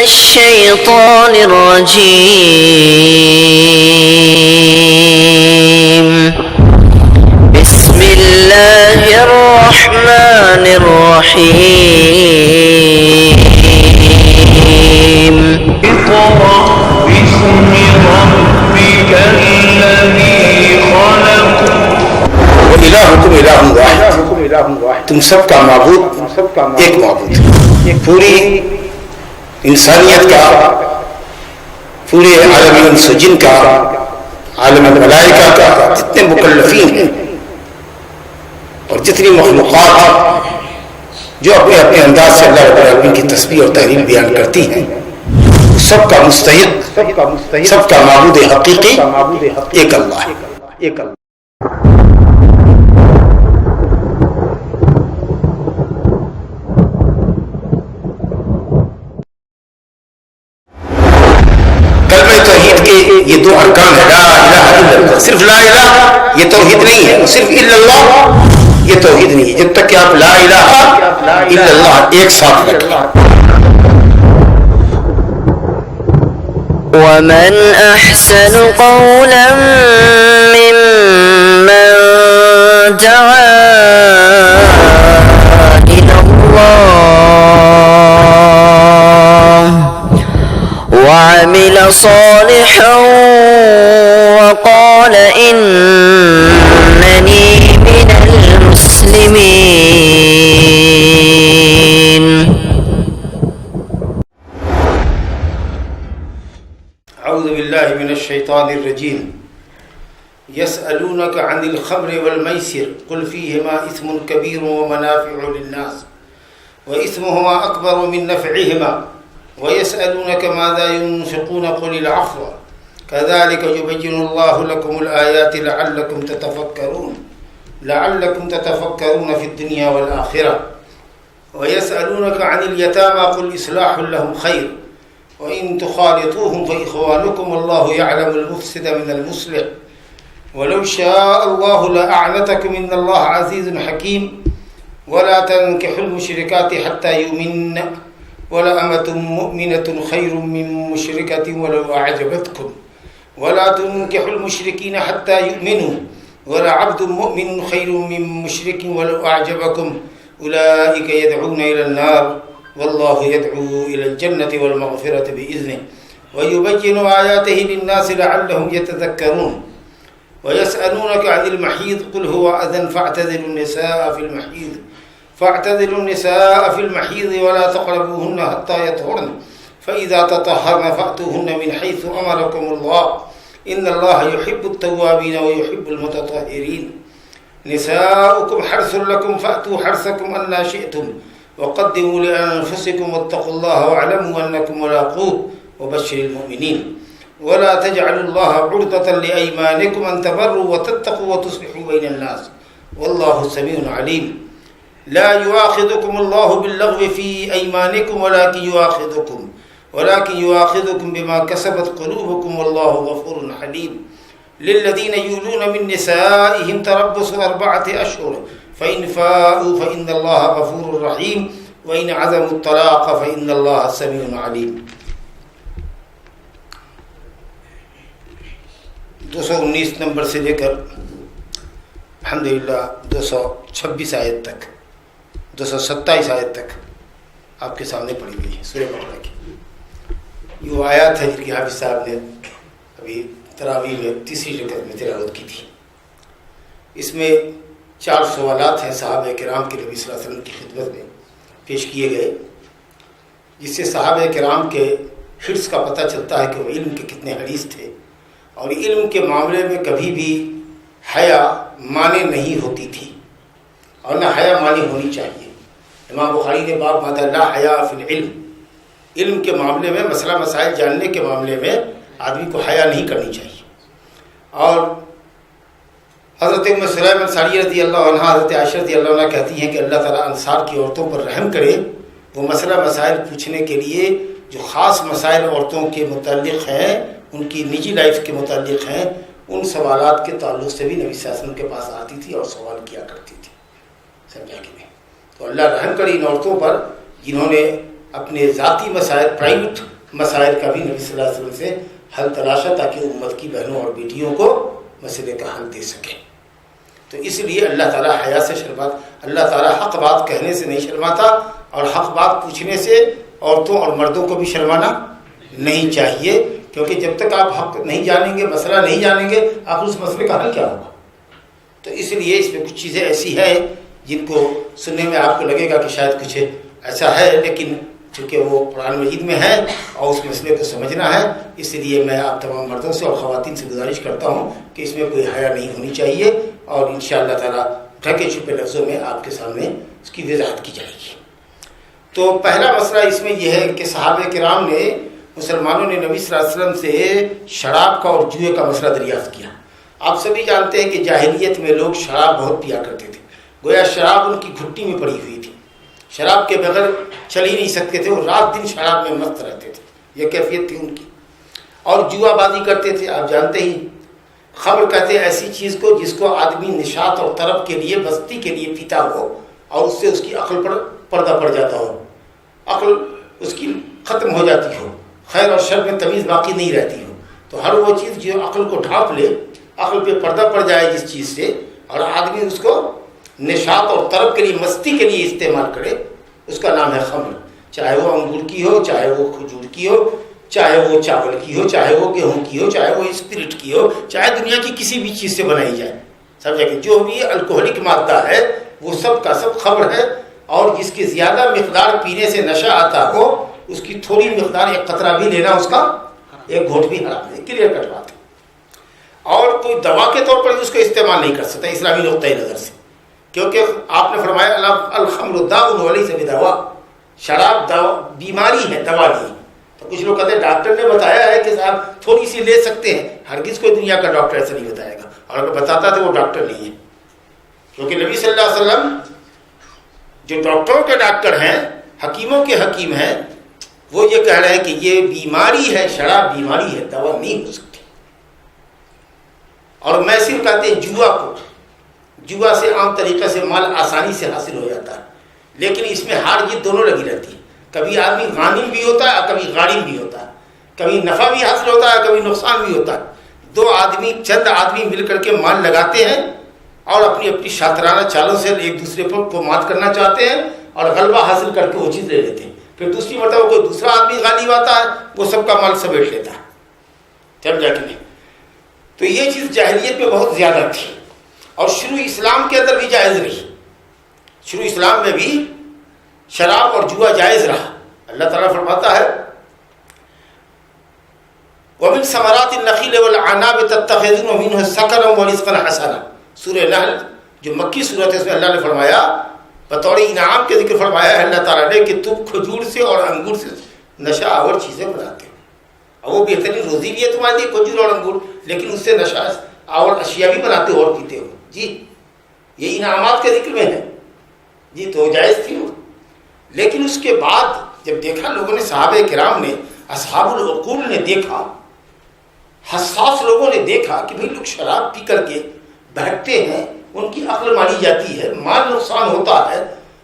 الشيطان الرجيم. بسم الله الرحمن الرحيم. اقرأ باسم ربك الذي خلق. وإلهكم إله واحد. تم سب کا معبود ایک معبود. پوری انسانیت کا، پورے عالم انس و جن کا، عالم ملائکہ کا، جتنے مکلفین ہیں اور جتنی مخلوقات جو اپنے اپنے انداز سے اللہ رب العالمین کی تسبیح اور تحریف بیان کرتی ہیں، سب کا مستحق، سب کا معبود حقیقی ایک اللہ ہے. یہ دو ارکان ہے، لا الہ الا اللہ. صرف لا الہ یہ توحید نہیں ہے، صرف الا اللہ یہ توحید نہیں ہے. جب تک کہ آپ لا الہ الا اللہ ایک ساتھ رکھیں. ومن أحسن قولا ممن دعا إلى الله وعمل صالحا وقال إنني من المسلمين. اعوذ باللہ من الشیطان الرجیم. يسألونك عن الخمر والمیسر قل فیہما اثم کبیر ومنافع للناس وإثمهما أكبر من نفعهما ويسألونك ماذا ينفقون قل العفو كذلك يبين الله لكم الآيات لعلكم تتفكرون في الدنيا والآخرة ويسألونك عن اليتامى قل إصلاح لهم خير وإن تخالطوهم فإخوانكم والله يعلم المفسد من المصلح ولو شاء الله لأعنتكم إن الله عزيز حكيم ولا تنكحوا المشركات حتى يؤمنن ولأمة مؤمنة خير من مشركة ولو أعجبتكم ولا تنكحوا المشركين حتى يؤمنوا ولعبد مؤمن خير من مشرك ولو أعجبكم أولئك يدعون إلى النار والله يدعو إلى الجنة والمغفرة بإذنه ويبين آياته للناس لعلهم يتذكرون ويسألونك عن المحيض قل هو أذى فاعتزلوا النساء في المحيض ولا تقربوهن حتى يطهرن فإذا تطهرن فأتوهن من حيث أمركم الله إن الله يحب التوابين ويحب المتطهرين نساؤكم حرث لكم فأتوا حرثكم أنى شئتم وقدموا لأنفسكم واتقوا الله واعلموا أنكم ملاقوه وبشر المؤمنين ولا تجعلوا الله عرضة لأيمانكم أن تبروا وتتقوا وتصلحوا بين الناس والله سميع عليم لا يؤاخذكم الله باللغو في أيمانكم ولكن يؤاخذكم بما كسبت قلوبكم والله غفور حليم للذين يولون من نسائهم تربص 4 أشهر فإن فاءوا فإن الله غفور رحيم وإن عزموا الطلاق فإن الله سميع عليم. 219 نمبر سے لے کر الحمدللہ 226 آیت تک 227 آیت تک آپ کے سامنے پڑھی گئی ہے سورہ بقرہ کی. یہ وہ آیات ہے جن کی حافظ صاحب نے ابھی تراویح میں تیسری رکعت میں تلاوت کی تھی. اس میں 4 سوالات ہیں صحابہ کرام کے نبی صلی اللہ علیہ وسلم کی خدمت میں پیش کیے گئے، جس سے صحابہ کرام کے حرص کا پتہ چلتا ہے کہ وہ علم کے کتنے حریص تھے اور علم کے معاملے میں کبھی بھی حیا مانع نہیں ہوتی تھی اور نہ حیا مانع ہونی چاہیے. امام بخاری نے باب باندھا لا حیا فی العلم. علم کے معاملے میں مسئلہ مسائل جاننے کے معاملے میں آدمی کو حیا نہیں کرنی چاہیے. اور حضرت ام سلیم انصاری رضی اللہ عنہ حضرت عائشہ رضی اللہ عنہ کہتی ہیں کہ اللہ تعالیٰ انصار کی عورتوں پر رحم کرے. وہ مسئلہ مسائل پوچھنے کے لیے جو خاص مسائل عورتوں کے متعلق ہیں، ان کی نجی لائف کے متعلق ہیں، ان سوالات کے تعلق سے بھی نبی صلی اللہ علیہ وسلم کے پاس آتی تھی اور سوال کیا کرتی تھی. سمجھا کہ نہیں؟ تو اللہ رحم کرے ان عورتوں پر جنہوں نے اپنے ذاتی مسائل، پرائیویٹ مسائل کا بھی نبی صلی اللہ علیہ وسلم سے حل تلاشا تاکہ امت کی بہنوں اور بیٹیوں کو مسئلے کا حل دے سکے. تو اس لیے اللہ تعالیٰ حیا سے اللہ تعالیٰ حق بات کہنے سے نہیں شرماتا، اور حق بات پوچھنے سے عورتوں اور مردوں کو بھی شرمانا نہیں چاہیے، کیونکہ جب تک آپ حق نہیں جانیں گے، مسئلہ نہیں جانیں گے، آپ اس مسئلے کا حل کیا ہوگا. تو اس لیے اس میں کچھ چیزیں ایسی ہیں جن کو سننے میں آپ کو لگے گا کہ شاید کچھ ایسا ہے، لیکن چونکہ وہ قرآن مجید میں ہے اور اس مسئلے کو سمجھنا ہے، اس لیے میں آپ تمام مردوں سے اور خواتین سے گزارش کرتا ہوں کہ اس میں کوئی حیا نہیں ہونی چاہیے، اور انشاءاللہ تعالیٰ ڈھکے چھپے لفظوں میں آپ کے سامنے اس کی وضاحت کی جائے گی. تو پہلا مسئلہ اس میں یہ ہے کہ صحابہ کرام نے مسلمانوں نے نبی صلی اللہ علیہ وسلم سے شراب کا اور جوئے کا مسئلہ دریافت کیا. آپ سبھی جانتے ہیں کہ جاہلیت میں لوگ شراب بہت پیا کرتے تھے، گویا شراب ان کی گھٹی میں پڑی ہوئی تھی، شراب کے بغیر چل ہی نہیں سکتے تھے، وہ رات دن شراب میں مست رہتے تھے، یہ کیفیت تھی ان کی. اور جوا بازی کرتے تھے. آپ جانتے ہی خمر کہتے ہیں ایسی چیز کو جس کو آدمی نشاط اور طرب کے لیے، مستی کے لیے پیتا ہو اور اس سے اس کی عقل پر پردہ پڑ جاتا ہو، عقل اس کی ختم ہو جاتی ہو، خیر اور شر میں تمیز باقی نہیں رہتی ہو. تو ہر وہ چیز جو عقل کو ڈھانپ لے، عقل پہ پردہ پڑ جائے جس چیز سے، اور آدمی اس کو نشاط اور طرب کے لیے، مستی کے لیے استعمال کرے، اس کا نام ہے خمر. چاہے وہ انگور کی ہو، چاہے وہ کھجور کی ہو، چاہے وہ چاول کی ہو، چاہے وہ گیہوں کی ہو، چاہے وہ اسپرٹ کی ہو، چاہے دنیا کی کسی بھی چیز سے بنائی جائے. سمجھا کہ جو بھی الکوہلک مادہ ہے وہ سب کا سب خمر ہے، اور جس کی زیادہ مقدار پینے سے نشہ آتا ہو، اس کی تھوڑی مقدار ایک قطرہ بھی لینا، اس کا ایک گھونٹ بھی حرام ہے. کلیئر کٹ بات ہے. اور کوئی دوا کے طور پر اس کو استعمال نہیں کر سکتا اسلامی نقطۂ نظر سے، کیونکہ آپ نے فرمایا الخمر داء ولیس بدوا، شراب بیماری ہے، دوا نہیں. تو کچھ لوگ کہتے ہیں ڈاکٹر نے بتایا ہے کہ صاحب تھوڑی سی لے سکتے ہیں. ہرگز کوئی دنیا کا ڈاکٹر ایسا نہیں بتائے گا، اور اگر بتاتا تو وہ ڈاکٹر نہیں ہے. کیونکہ نبی صلی اللہ علیہ وسلم جو ڈاکٹروں کے ڈاکٹر ہیں، حکیموں کے حکیم ہیں، وہ یہ کہہ رہے ہیں کہ یہ بیماری ہے، شراب بیماری ہے، دوا نہیں ہو سکتی. اور میں صرف کہتے ہیں جوا کو، جوا سے عام طریقے سے مال آسانی سے حاصل ہو جاتا ہے، لیکن اس میں ہار جیت دونوں لگی رہتی ہے. کبھی آدمی غانم بھی ہوتا ہے، کبھی غارم بھی ہوتا ہے، کبھی نفع بھی حاصل ہوتا ہے، کبھی نقصان بھی ہوتا ہے. چند آدمی مل کر کے مال لگاتے ہیں اور اپنی اپنی شاطرانہ چالوں سے ایک دوسرے کو مات کرنا چاہتے ہیں اور غلبہ حاصل کر کے وہ چیز لے لیتے ہیں. پھر دوسری مرتبہ کوئی دوسرا آدمی غالب آتا ہے، وہ سب کا مال سمیٹ لیتا ہے. جب جا کے نہیں. تو یہ چیز جاہلیت میں بہت زیادہ تھی، اور شروع اسلام کے اندر بھی جائز رہی. شروع اسلام میں بھی شراب اور جوا جائز رہا. اللہ تعالیٰ فرماتا ہے وَمِن ثَمَرَاتِ النَّخِيلِ وَالْأَعْنَابِ تَتَّخِذُونَ مِنْهُ سَكَرًا وَرِزْقًا حَسَنًا. سورہ نحل جو مکی صورت ہے، اس میں اللہ نے فرمایا، بطور انعام کے ذکر فرمایا ہے اللہ تعالیٰ نے کہ تم کھجور سے اور انگور سے نشہ آور چیزیں بناتے ہو، اور وہ بہترین روزی بھی ہے تمہارے لیے کھجور اور انگور، لیکن اس سے نشہ آور اشیاء بھی بناتے ہو اور پیتے ہو. جی یہ انعامات کے ذکر میں ہے. جی تو جائز تھی وہ. لیکن اس کے بعد جب دیکھا لوگوں نے، صحابہ کرام نے، اصحاب العقول نے دیکھا، حساس لوگوں نے دیکھا کہ بھئی لوگ شراب پی کر کے بہکتے ہیں، ان کی عقل ماری جاتی ہے، مال نقصان ہوتا ہے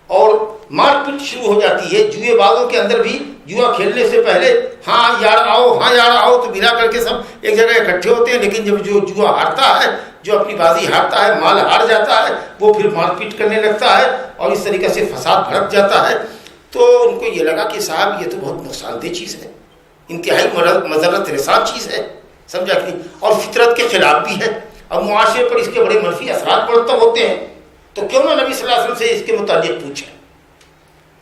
اور مار پیٹ شروع ہو جاتی ہے. جوئے بازوں کے اندر بھی جوا کھیلنے سے پہلے ہاں یار آؤ، ہاں یار آؤ، تو ملا کر کے سب ایک جگہ اکٹھے ہوتے ہیں. لیکن جب جو جوا ہارتا ہے، جو اپنی بازی ہارتا ہے، مال ہار جاتا ہے، وہ پھر مار پیٹ کرنے لگتا ہے اور اس طریقے سے فساد بھڑک جاتا ہے. تو ان کو یہ لگا کہ صاحب یہ تو بہت نقصان دہ چیز ہے، انتہائی مضرت رساں چیز ہے. سمجھا کہ اور فطرت کے خلاف بھی ہے، اور معاشرے پر اس کے بڑے منفی اثرات مرتب ہوتے ہیں. تو کیوں نہ نبی صلی اللہ علیہ وسلم سے اس کے متعلق پوچھیں.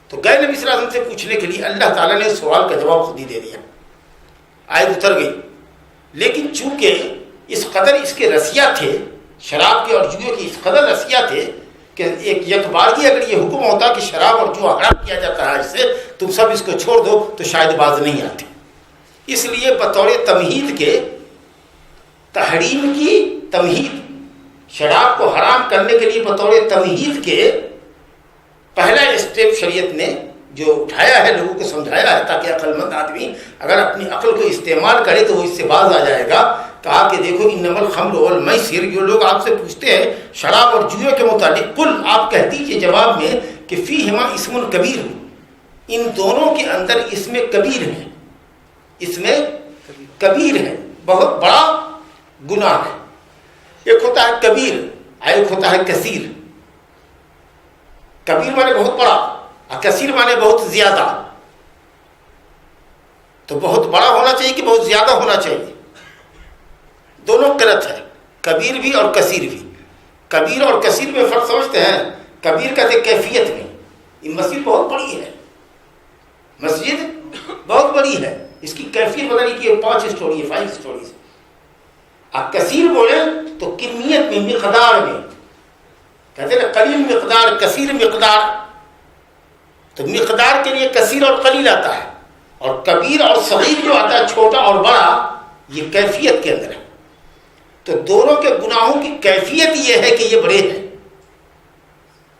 تو گئے نبی صلی اللہ علیہ وسلم سے پوچھنے کے لیے، اللہ تعالیٰ نے اس سوال کا جواب خود ہی دے دیا. آیت اتر گئی. لیکن چونکہ اس قدر اس کے رسیہ تھے، شراب کے اور جوئے کے اس قدر رسیہ تھے کہ ایک بار کی اگر یہ حکم ہوتا کہ شراب اور جوا حرام کیا جاتا ہے، اس سے تم سب اس کو چھوڑ دو، تو شاید باز نہیں آتے. اس لیے بطور تمہید کے، تحریم کی تمہید، شراب کو حرام کرنے کے لیے بطور تمہید کے پہلا اسٹیپ شریعت نے جو اٹھایا ہے، لوگوں کو سمجھایا ہے تاکہ عقل مند آدمی اگر اپنی عقل کو استعمال کرے تو وہ اس سے باز آ جائے گا. کہا کہ دیکھو انما الخمر والمیسر، جو لوگ آپ سے پوچھتے ہیں شراب اور جوئے کے متعلق، قل آپ کہہ دیجئے جواب میں کہ فیہما اسم کبیر، ان دونوں کے اندر اسم کبیر ہے. اس میں کبیر ہے، بہت بڑا گناہ ہے۔ ایک ہوتا ہے کبیر، ایک ہوتا ہے کثیر۔ کبیر مانے بہت بڑا اور کثیر مانے بہت زیادہ۔ تو بہت بڑا ہونا چاہیے کہ بہت زیادہ ہونا چاہیے، دونوں قرت ہے، کبیر بھی اور کثیر بھی۔ کبیر اور کثیر میں فرق سمجھتے ہیں؟ کبیر کہتے ہیں کیفیت میں، یہ مسجد بہت بڑی ہے، مسجد بہت بڑی ہے، اس کی کیفیت پتہ نہیں کہ 5 اسٹوری ہے، 5 اسٹوریز۔ آپ کثیر بولیں تو کمیت میں، مقدار میں، کہتے ہیں قلیل مقدار، کثیر مقدار۔ تو مقدار کے لیے کثیر اور قلیل آتا ہے، اور کبیر اور صغیر جو آتا ہے چھوٹا اور بڑا، یہ کیفیت کے اندر ہے۔ تو دونوں کے گناہوں کی کیفیت یہ ہے کہ یہ بڑے ہیں،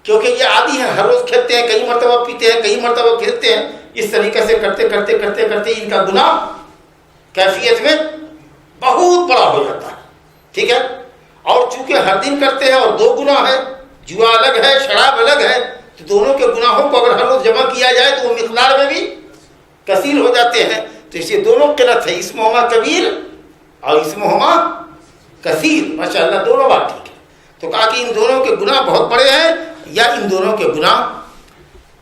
کیونکہ یہ عادی ہیں، ہر روز کھیلتے ہیں، کئی مرتبہ پیتے ہیں، کئی مرتبہ کھیلتے ہیں، اس طریقے سے کرتے کرتے کرتے کرتے ان کا گناہ کیفیت میں بہت بڑا ہو جاتا ہے، ٹھیک ہے۔ اور چونکہ ہر دن کرتے ہیں اور 2 گناہ ہے، جوا الگ ہے، شراب الگ ہے، تو دونوں کے گناہوں کو اگر ہر روز جمع کیا جائے تو وہ مقدار میں بھی کثیر ہو جاتے ہیں۔ تو اس لیے دونوں قلت ہے، اسمہما کبیر اور اسمہما کثیر۔ ماشاء اللہ، دونوں بات ٹھیک ہے۔ تو کہا کہ ان دونوں کے گناہ بہت بڑے ہیں یا ان دونوں کے گناہ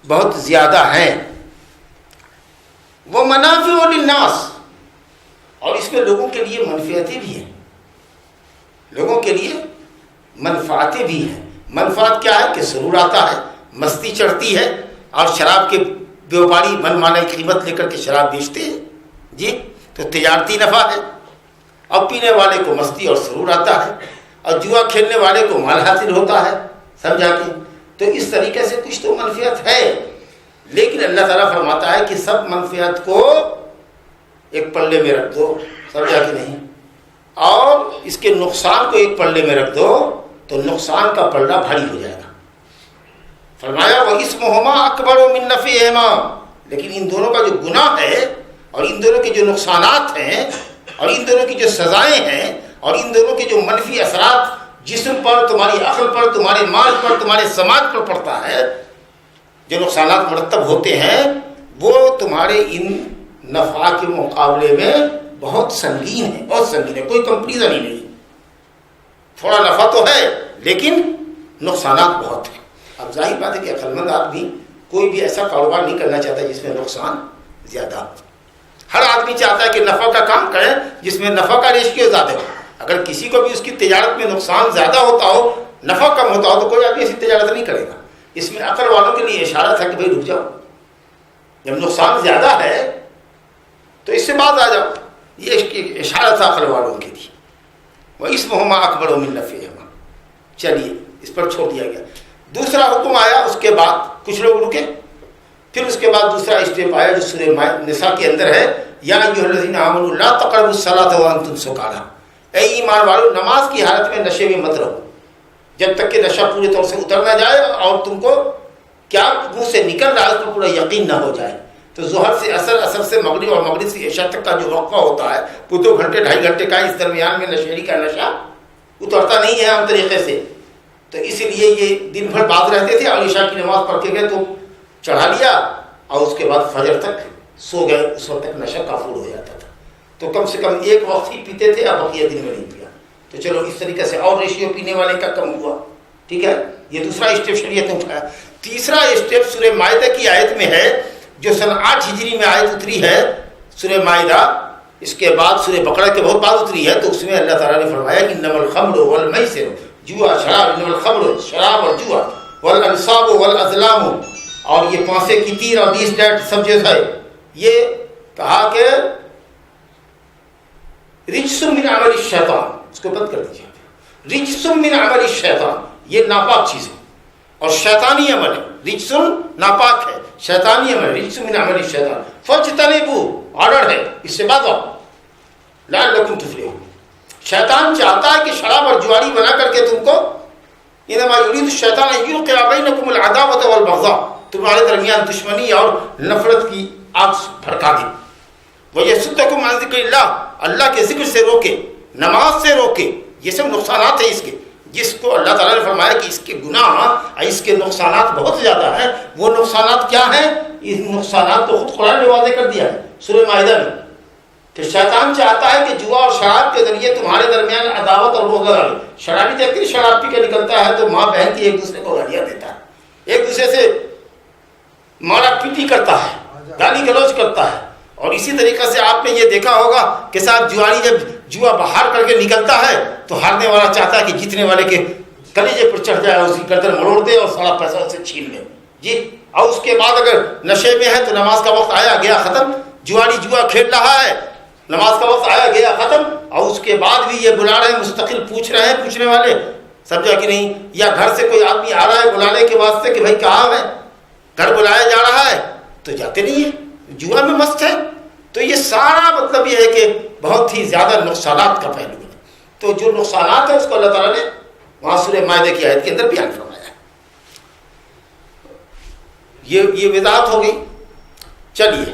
بہت زیادہ ہیں۔ وہ منافع للناس، اور اس میں لوگوں کے لیے منفعتیں بھی ہیں، لوگوں کے لیے منفعتیں بھی ہیں۔ منفعت کیا ہے کہ سرور آتا ہے، مستی چڑھتی ہے، اور شراب کے بیوپاری من مانے قیمت لے کر کے شراب بیچتے ہیں جی، تو تجارتی نفع ہے۔ اور پینے والے کو مستی اور سرور آتا ہے، اور جوا کھیلنے والے کو مال حاصل ہوتا ہے، سمجھا کہ؟ تو اس طریقے سے کچھ تو منفعت ہے، لیکن اللہ تعالیٰ فرماتا ہے کہ سب منفعت کو ایک پلے میں رکھ دو، سمجھا کہ نہیں؟ اور اس کے نقصان کو ایک پلے میں رکھ دو تو نقصان کا پلڑا بھاری ہو جائے گا۔ فرمایا وَإِسْمُهُمَا أَكْبَرُ مِن نَفْعِهِمَا، لیکن ان دونوں کا جو گناہ ہے اور ان دونوں کے جو نقصانات ہیں اور ان دونوں کی جو سزائیں ہیں اور ان دونوں کے جو منفی اثرات جسم پر، تمہاری عقل پر، تمہارے مال پر، تمہارے سماج پر پڑتا ہے، جو نقصانات مرتب ہوتے ہیں، وہ تمہارے ان نفع کے مقابلے میں بہت سنگین ہے، بہت سنگین ہے، کوئی کمپریزن ہی نہیں۔ تھوڑا نفع تو ہے لیکن نقصانات بہت ہیں۔ اب ظاہر بات ہے کہ عقل مند آدمی کوئی بھی ایسا کاروبار نہیں کرنا چاہتا جس میں نقصان زیادہ ہو۔ ہر آدمی چاہتا ہے کہ نفع کا کام کرے جس میں نفع کا ریشیو زیادہ ہو۔ اگر کسی کو بھی اس کی تجارت میں نقصان زیادہ ہوتا ہو، نفع کم ہوتا ہو، تو کوئی آدمی ایسی تجارت نہیں کرے گا۔ اس میں عقل والوں کے لیے اشارت ہے کہ بھائی رک جاؤ، جب نقصان زیادہ ہے تو اس سے بعد آ جاؤ، یہ اس کی اشارت ہے عقل والوں کے لیے۔ وَإِسْمُهُمَا أَكْبَرُ مِن نَفْعِهِمَا، چلیے اس پر چھوڑ دیا گیا۔ دوسرا حکم آیا، اس کے بعد کچھ لوگ رکے، پھر اس کے بعد دوسرا اسٹیپ آیا جو سورہ نساء کے اندر ہے، یا ایھا الذین آمنوا لا تقربوا الصلاۃ وانتم سکارى، اے ایمان والو نماز کی حالت میں نشے میں مت رہو جب تک کہ نشہ پورے طور سے اتر نہ جائے اور تم کو کیا منہ سے نکل رہا ہے اس پر پورا یقین نہ ہو جائے۔ تو ظہر سے عصر، عصر سے مغرب اور مغرب سے عشاء تک کا جو وقفہ ہوتا ہے وہ 2 گھنٹے 2.5 گھنٹے کا، اس درمیان میں نشیری کا نشہ اترتا نہیں ہے عام طریقے سے۔ تو اس لیے یہ دن بھر بعد رہتے تھے اور عشاء کی نماز پڑھ کے گئے تو چڑھا لیا اور اس کے بعد فجر تک سو گئے، اس وقت تک نشہ کافور ہو جاتا تھا۔ تو کم سے کم ایک وقت ہی پیتے تھے، اب بقیہ دن میں نہیں پیا۔ تو چلو اس طریقے سے اور ریشیو پینے والے کا کم ہوا، ٹھیک ہے۔ یہ دوسرا اسٹیپ شریعت نے اٹھایا۔ تیسرا اسٹیپ سورہ مائدہ کی آیت میں ہے جو سن 8 ہجری میں آیت اتری ہے سورہ مائدہ، اس کے بعد سورہ بقرہ کے بہت بعد اتری ہے۔ تو اس میں اللہ تعالیٰ نے فرمایا کہ انما الخمر والمیسر، جوا شراب، انما الخمر شراب اور جوا، والانصاب والازلام، اور یہ پانسے کی تیر اور دیس ڈیٹ سب جو ہے، یہ کہا کہ رجس من عمل الشیطان، اس کو بند کر دیجیے، رجس من عمل الشیطان، یہ ناپاک چیز ہے اور شیطانی عمل ہے۔ رجس ناپاک ہے، شیطانی عمل، رجس من عمل الشیطان فاجتنبوہ، آرڈر ہے، اس سے بات آؤ، لعلکم تفلحون۔ شیطان چاہتا ہے کہ شراب اور جواری بنا کر کے تم کو، انما یرید الشیطان ان یوقع بینکم العداوۃ والبغضاء، تمہارے درمیان دشمنی اور نفرت کی آگ بھڑکا دے۔ وَيَصُدَّكُمْ عَنْ ذِكْرِ اللَّهِ، اللہ کے ذکر سے روکے، نماز سے روکے۔ یہ سب نقصانات ہیں اس کے، جس کو اللہ تعالیٰ نے فرمایا کہ اس کے گناہ، اس کے نقصانات بہت زیادہ ہیں۔ وہ نقصانات کیا ہیں؟ اس نقصانات کو خود قرآن نے واضح کر دیا ہے سورہ مائدہ میں۔ کہ شیطان چاہتا ہے کہ جوا اور شراب کے ذریعے تمہارے درمیان عداوت اور بغض ڈالے. شرابی دیکھتے شراب پی کے نکلتا ہے تو ماں بہن کی ایک دوسرے کو گالیاں دیتا ہے, ایک دوسرے سے مارا پیٹی کرتا ہے, گالی گلوچ کرتا ہے. اور اسی طریقے سے آپ نے یہ دیکھا ہوگا کہ صاحب جواری جب جوا باہر کر کے نکلتا ہے تو ہارنے والا چاہتا ہے کہ جیتنے والے کے کلیجے پر چڑھ جائے, اس کی گردن مروڑ دے اور سارا پیسہ اسے چھین لے جی. اور اس کے بعد اگر نشے میں ہے تو نماز کا وقت آیا گیا ختم, جواری جوا کھیل رہا ہے, نماز کا وقت آیا گیا ختم, اور اس کے بعد بھی یہ بلا رہے ہیں, مستقل پوچھ رہے ہیں پوچھنے والے, سمجھا کہ نہیں. یا گھر سے کوئی آدمی آ رہا ہے بلانے کے واسطے کہ بھائی کہاں ہے, گھر بلایا جا رہا ہے تو جاتے نہیں ہیں, جوا میں مست ہے. تو یہ سارا مطلب یہ ہے کہ بہت ہی زیادہ نقصانات کا پہلو ہے. تو جو نقصانات ہیں اس کو اللہ تعالیٰ نے وہاں سورہ مائدہ کی آیت کے اندر بیان فرمایا ہے. یہ وضاحت ہو گئی. چلیے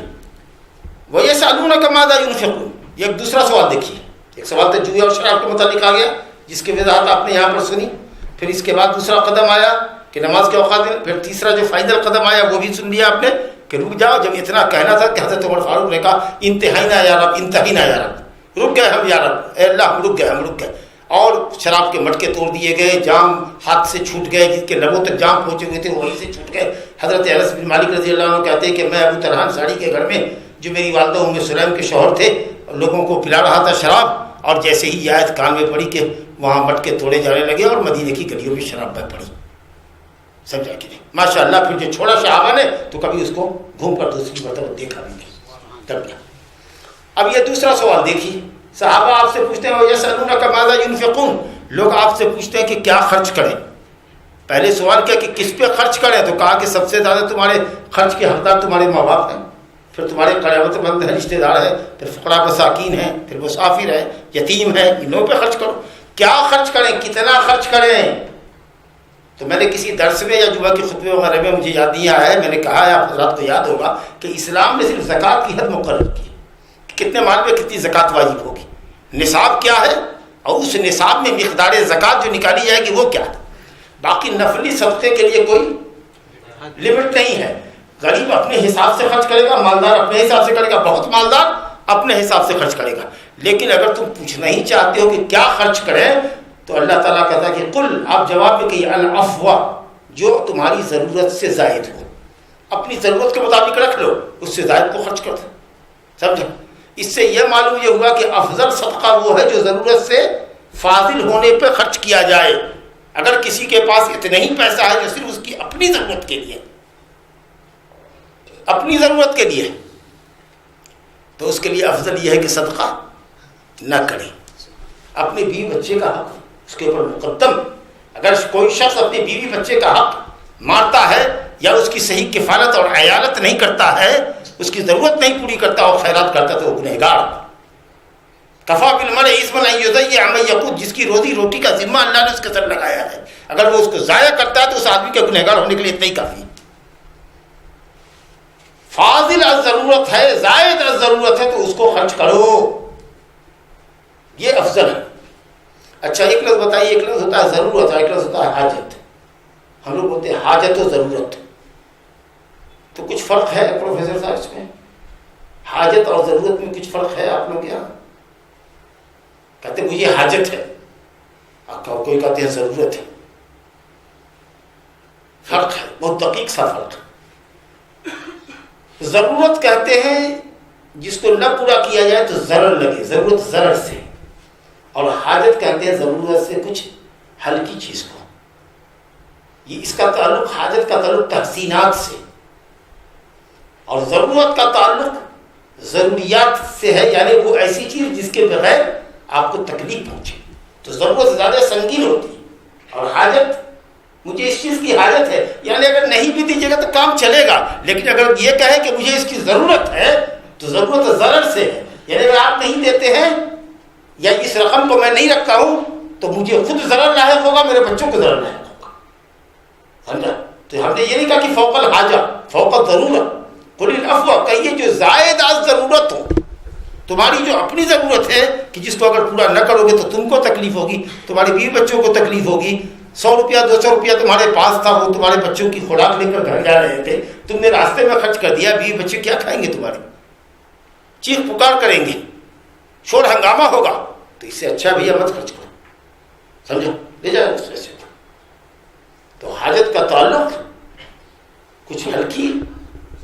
وَيَسْأَلُونَكَ مَاذَا يُنْفِقُونَ, یہ ایک دوسرا سوال دیکھیے. ایک سوال تو جوئے اور شراب کے متعلق آ گیا جس کی وضاحت آپ نے یہاں پر سنی. پھر اس کے بعد دوسرا قدم آیا کہ نماز کے اوقات میں. پھر تیسرا جو فائنل قدم آیا وہ بھی سن لیا آپ نے کہ رک جاؤ. جب اتنا کہنا تھا کہ حضرت عمر فاروق نے کہا انتہینا یا رب, انتہینا یا رب, رک گئے ہم یا رب, اے اللہ ہم رک گئے, ہم رک گئے. اور شراب کے مٹکے توڑ دیے گئے, جام ہاتھ سے چھوٹ گئے, جس کے لبوں تک جام پہنچے ہوئے تھے وہیں سے چھوٹ گئے. حضرت انس بن مالک رضی اللہ عنہ کہتے ہیں کہ میں ابو طلحہ انصاری کے گھر میں جو میری والدہ ام سلیم کے شوہر تھے لوگوں کو پلا رہا تھا شراب, اور جیسے ہی یہ آیت کان میں پڑی کہ وہاں مٹکے توڑے جانے لگے اور مدینے کی گلیوں میں شراب بہ پڑی. سمجھا کہ نہیں. ماشاء اللہ پھر جو چھوڑا صحابہ نے تو کبھی اس کو گھوم کر دوسری مرتبہ دیکھا بھی نہیں. تب کیا. اب یہ دوسرا سوال دیکھیے. صحابہ آپ سے پوچھتے ہیں وَيَسْأَلُونَكَ مَاذَا يُنْفِقُونَ, لوگ آپ سے پوچھتے ہیں کہ کیا خرچ کریں. پہلے سوال کیا کہ کس پہ خرچ کریں, تو کہا کہ سب سے زیادہ تمہارے خرچ کے حقدار تمہارے ماں باپ ہیں, پھر تمہارے قرابت مند ہیں, رشتے دار ہیں, پھر فقراء مساکین ہیں, پھر مسافر ہیں, یتیم ہیں, انہوں پہ خرچ کرو. کیا خرچ کریں, کتنا خرچ کریں. تو میں نے کسی درس میں یا جمعہ کے خطبے وغیرہ میں مجھے یاد نہیں آیا ہے, میں نے کہا ہے آپ حضرات کو یاد ہوگا کہ اسلام نے صرف زکوٰۃ کی حد مقرر کی کہ کتنے مال میں کتنی زکوٰۃ واجب ہوگی, نصاب کیا ہے, اور اس نصاب میں مقدار زکوٰۃ جو نکالی جائے گی وہ کیا ہے. باقی نفلی صدقے کے لیے کوئی لمٹ نہیں ہے. غریب اپنے حساب سے خرچ کرے گا, مالدار اپنے حساب سے کرے گا, بہت مالدار اپنے حساب سے خرچ کرے گا. لیکن اگر تم پوچھنا ہی چاہتے ہو کہ کیا خرچ کریں تو اللہ تعالیٰ کہتا ہے کہ قل, آپ جواب میں کہیے العفو, جو تمہاری ضرورت سے زائد ہو, اپنی ضرورت کے مطابق رکھ لو, اس سے زائد کو خرچ کر دو. سمجھا. اس سے یہ معلوم یہ ہوا کہ افضل صدقہ وہ ہے جو ضرورت سے فاضل ہونے پہ خرچ کیا جائے. اگر کسی کے پاس اتنا ہی پیسہ ہے جو صرف اس کی اپنی ضرورت کے لیے, اپنی ضرورت کے لیے, تو اس کے لیے افضل یہ ہے کہ صدقہ نہ کرے. اپنے بیوی بچے کا حق اس کے اوپر مقدم. اگر کوئی شخص اپنے بیوی بچے کا حق مارتا ہے یا اس کی صحیح کفالت اور عیالت نہیں کرتا ہے, اس کی ضرورت نہیں پوری کرتا اور خیرات کرتا تو وہ گنہگار. کفا بالمرء اثما ان یضیع من یقوت, جس کی روزی روٹی کا ذمہ اللہ نے اس کے سر لگایا ہے, اگر وہ اس کو ضائع کرتا ہے تو اس آدمی کے گنہگار ہونے کے لیے اتنا ہی کافی. فاضل از ضرورت ہے, زائد از ضرورت ہے تو اس کو خرچ کرو, یہ افضل ہے. اچھا ایک لفظ بتائیے, ایک لفظ ہوتا ہے ضرورت, ایک لفظ ہوتا ہے حاجت. ہم لوگ بولتے ہیں حاجت و ضرورت, تو کچھ فرق ہے پروفیسر صاحب اس میں؟ حاجت اور ضرورت میں کچھ فرق ہے آپ لوگ یہاں؟ کہتے ہیں مجھے حاجت ہے, کوئی کہتے ہیں ضرورت ہے. فرق ہے, بہت دقیق سا فرق. ضرورت کہتے ہیں جس کو نہ پورا کیا جائے تو ضرر لگے, ضرورت ضرر سے. اور حاجت کہتے ہیں ضرورت سے کچھ ہلکی چیز کو. یہ اس کا تعلق, حاجت کا تعلق تحسینات سے, اور ضرورت کا تعلق ضروریات سے ہے, یعنی وہ ایسی چیز جس کے بغیر آپ کو تکلیف پہنچے. تو ضرورت زیادہ سنگین ہوتی ہے, اور حاجت مجھے اس چیز کی حاجت ہے, یعنی اگر نہیں بھی دیجیے گا تو کام چلے گا. لیکن اگر یہ کہے کہ مجھے اس کی ضرورت ہے تو ضرورت ضرر سے ہے, یعنی اگر آپ نہیں دیتے ہیں یا اس رقم کو میں نہیں رکھتا ہوں تو مجھے خود ضرر لاحق ہوگا, میرے بچوں کو ضرر لاحق ہوگا. سمجھا. تو ہم نے یہ نہیں کہا کہ فوق الحاجہ فوق الضرورت, قل العفو, کہیے جو زائد از ضرورت ہو. تمہاری جو اپنی ضرورت ہے کہ جس کو اگر پورا نہ کرو گے تو تم کو تکلیف ہوگی, تمہاری بیوی بچوں کو تکلیف ہوگی. 100 روپیہ 200 روپیہ تمہارے پاس تھا, وہ تمہارے بچوں کی خوراک لے کر گھر جا رہے تھے, تم نے راستے میں خرچ کر دیا, بیوی بچے کیا کھائیں گے تمہارے, چیخ پکار کریں گے. شور ہنگامہ ہوگا، تو اس سے اچھا بھیا مت خرچ کرو، سمجھو، لے جاؤ اس پیسے کو۔ تو حاجت کا تعلق کچھ ہلکی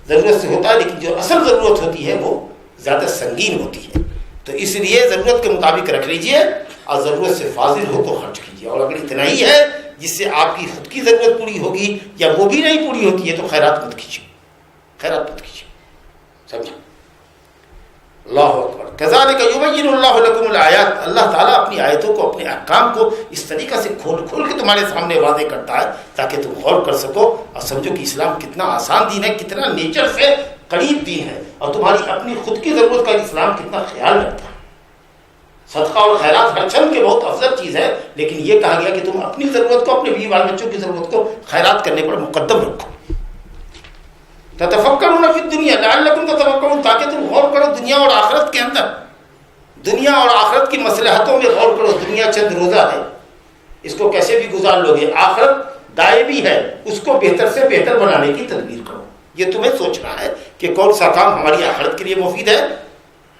ضرورت سے ہوتا ہے، لیکن جو اصل ضرورت ہوتی ہے وہ زیادہ سنگین ہوتی ہے، تو اس لیے ضرورت کے مطابق رکھ لیجئے، اور ضرورت سے فاضل ہو تو خرچ کیجیے۔ اور اگر اتنا ہی ہے جس سے آپ کی خود کی ضرورت پوری ہوگی یا وہ بھی نہیں پوری ہوتی ہے، تو خیرات مت کیجیے، خیرات مت کیجیے، سمجھا؟ اللہ اکبر۔ کذالک یبین اللہ لکم الآیات، اللہ تعالیٰ اپنی آیتوں کو، اپنے احکام کو اس طریقہ سے کھول کھول کے تمہارے سامنے واضح کرتا ہے تاکہ تم غور کر سکو اور سمجھو کہ اسلام کتنا آسان دین ہے، کتنا نیچر سے قریب دین ہے، اور تمہاری اپنی خود کی ضرورت کا اسلام کتنا خیال رکھتا ہے۔ صدقہ اور خیرات ہر چند کے بہت افضل چیز ہے، لیکن یہ کہا گیا کہ تم اپنی ضرورت کو، اپنے بیوی بال بچوں کی ضرورت کو خیرات کرنے پر مقدم رکھو۔ تتفکرون فی الدنیا لعلکم تتفکرون، تاکہ تم غور کرو دنیا اور آخرت کے اندر، دنیا اور آخرت کی مصلحتوں میں غور کرو۔ دنیا چند روزہ ہے، اس کو کیسے بھی گزار لو گے، آخرت دائمی ہے، اس کو بہتر سے بہتر بنانے کی تدبیر کرو۔ یہ تمہیں سوچنا ہے کہ کون سا کام ہماری آخرت کے لیے مفید ہے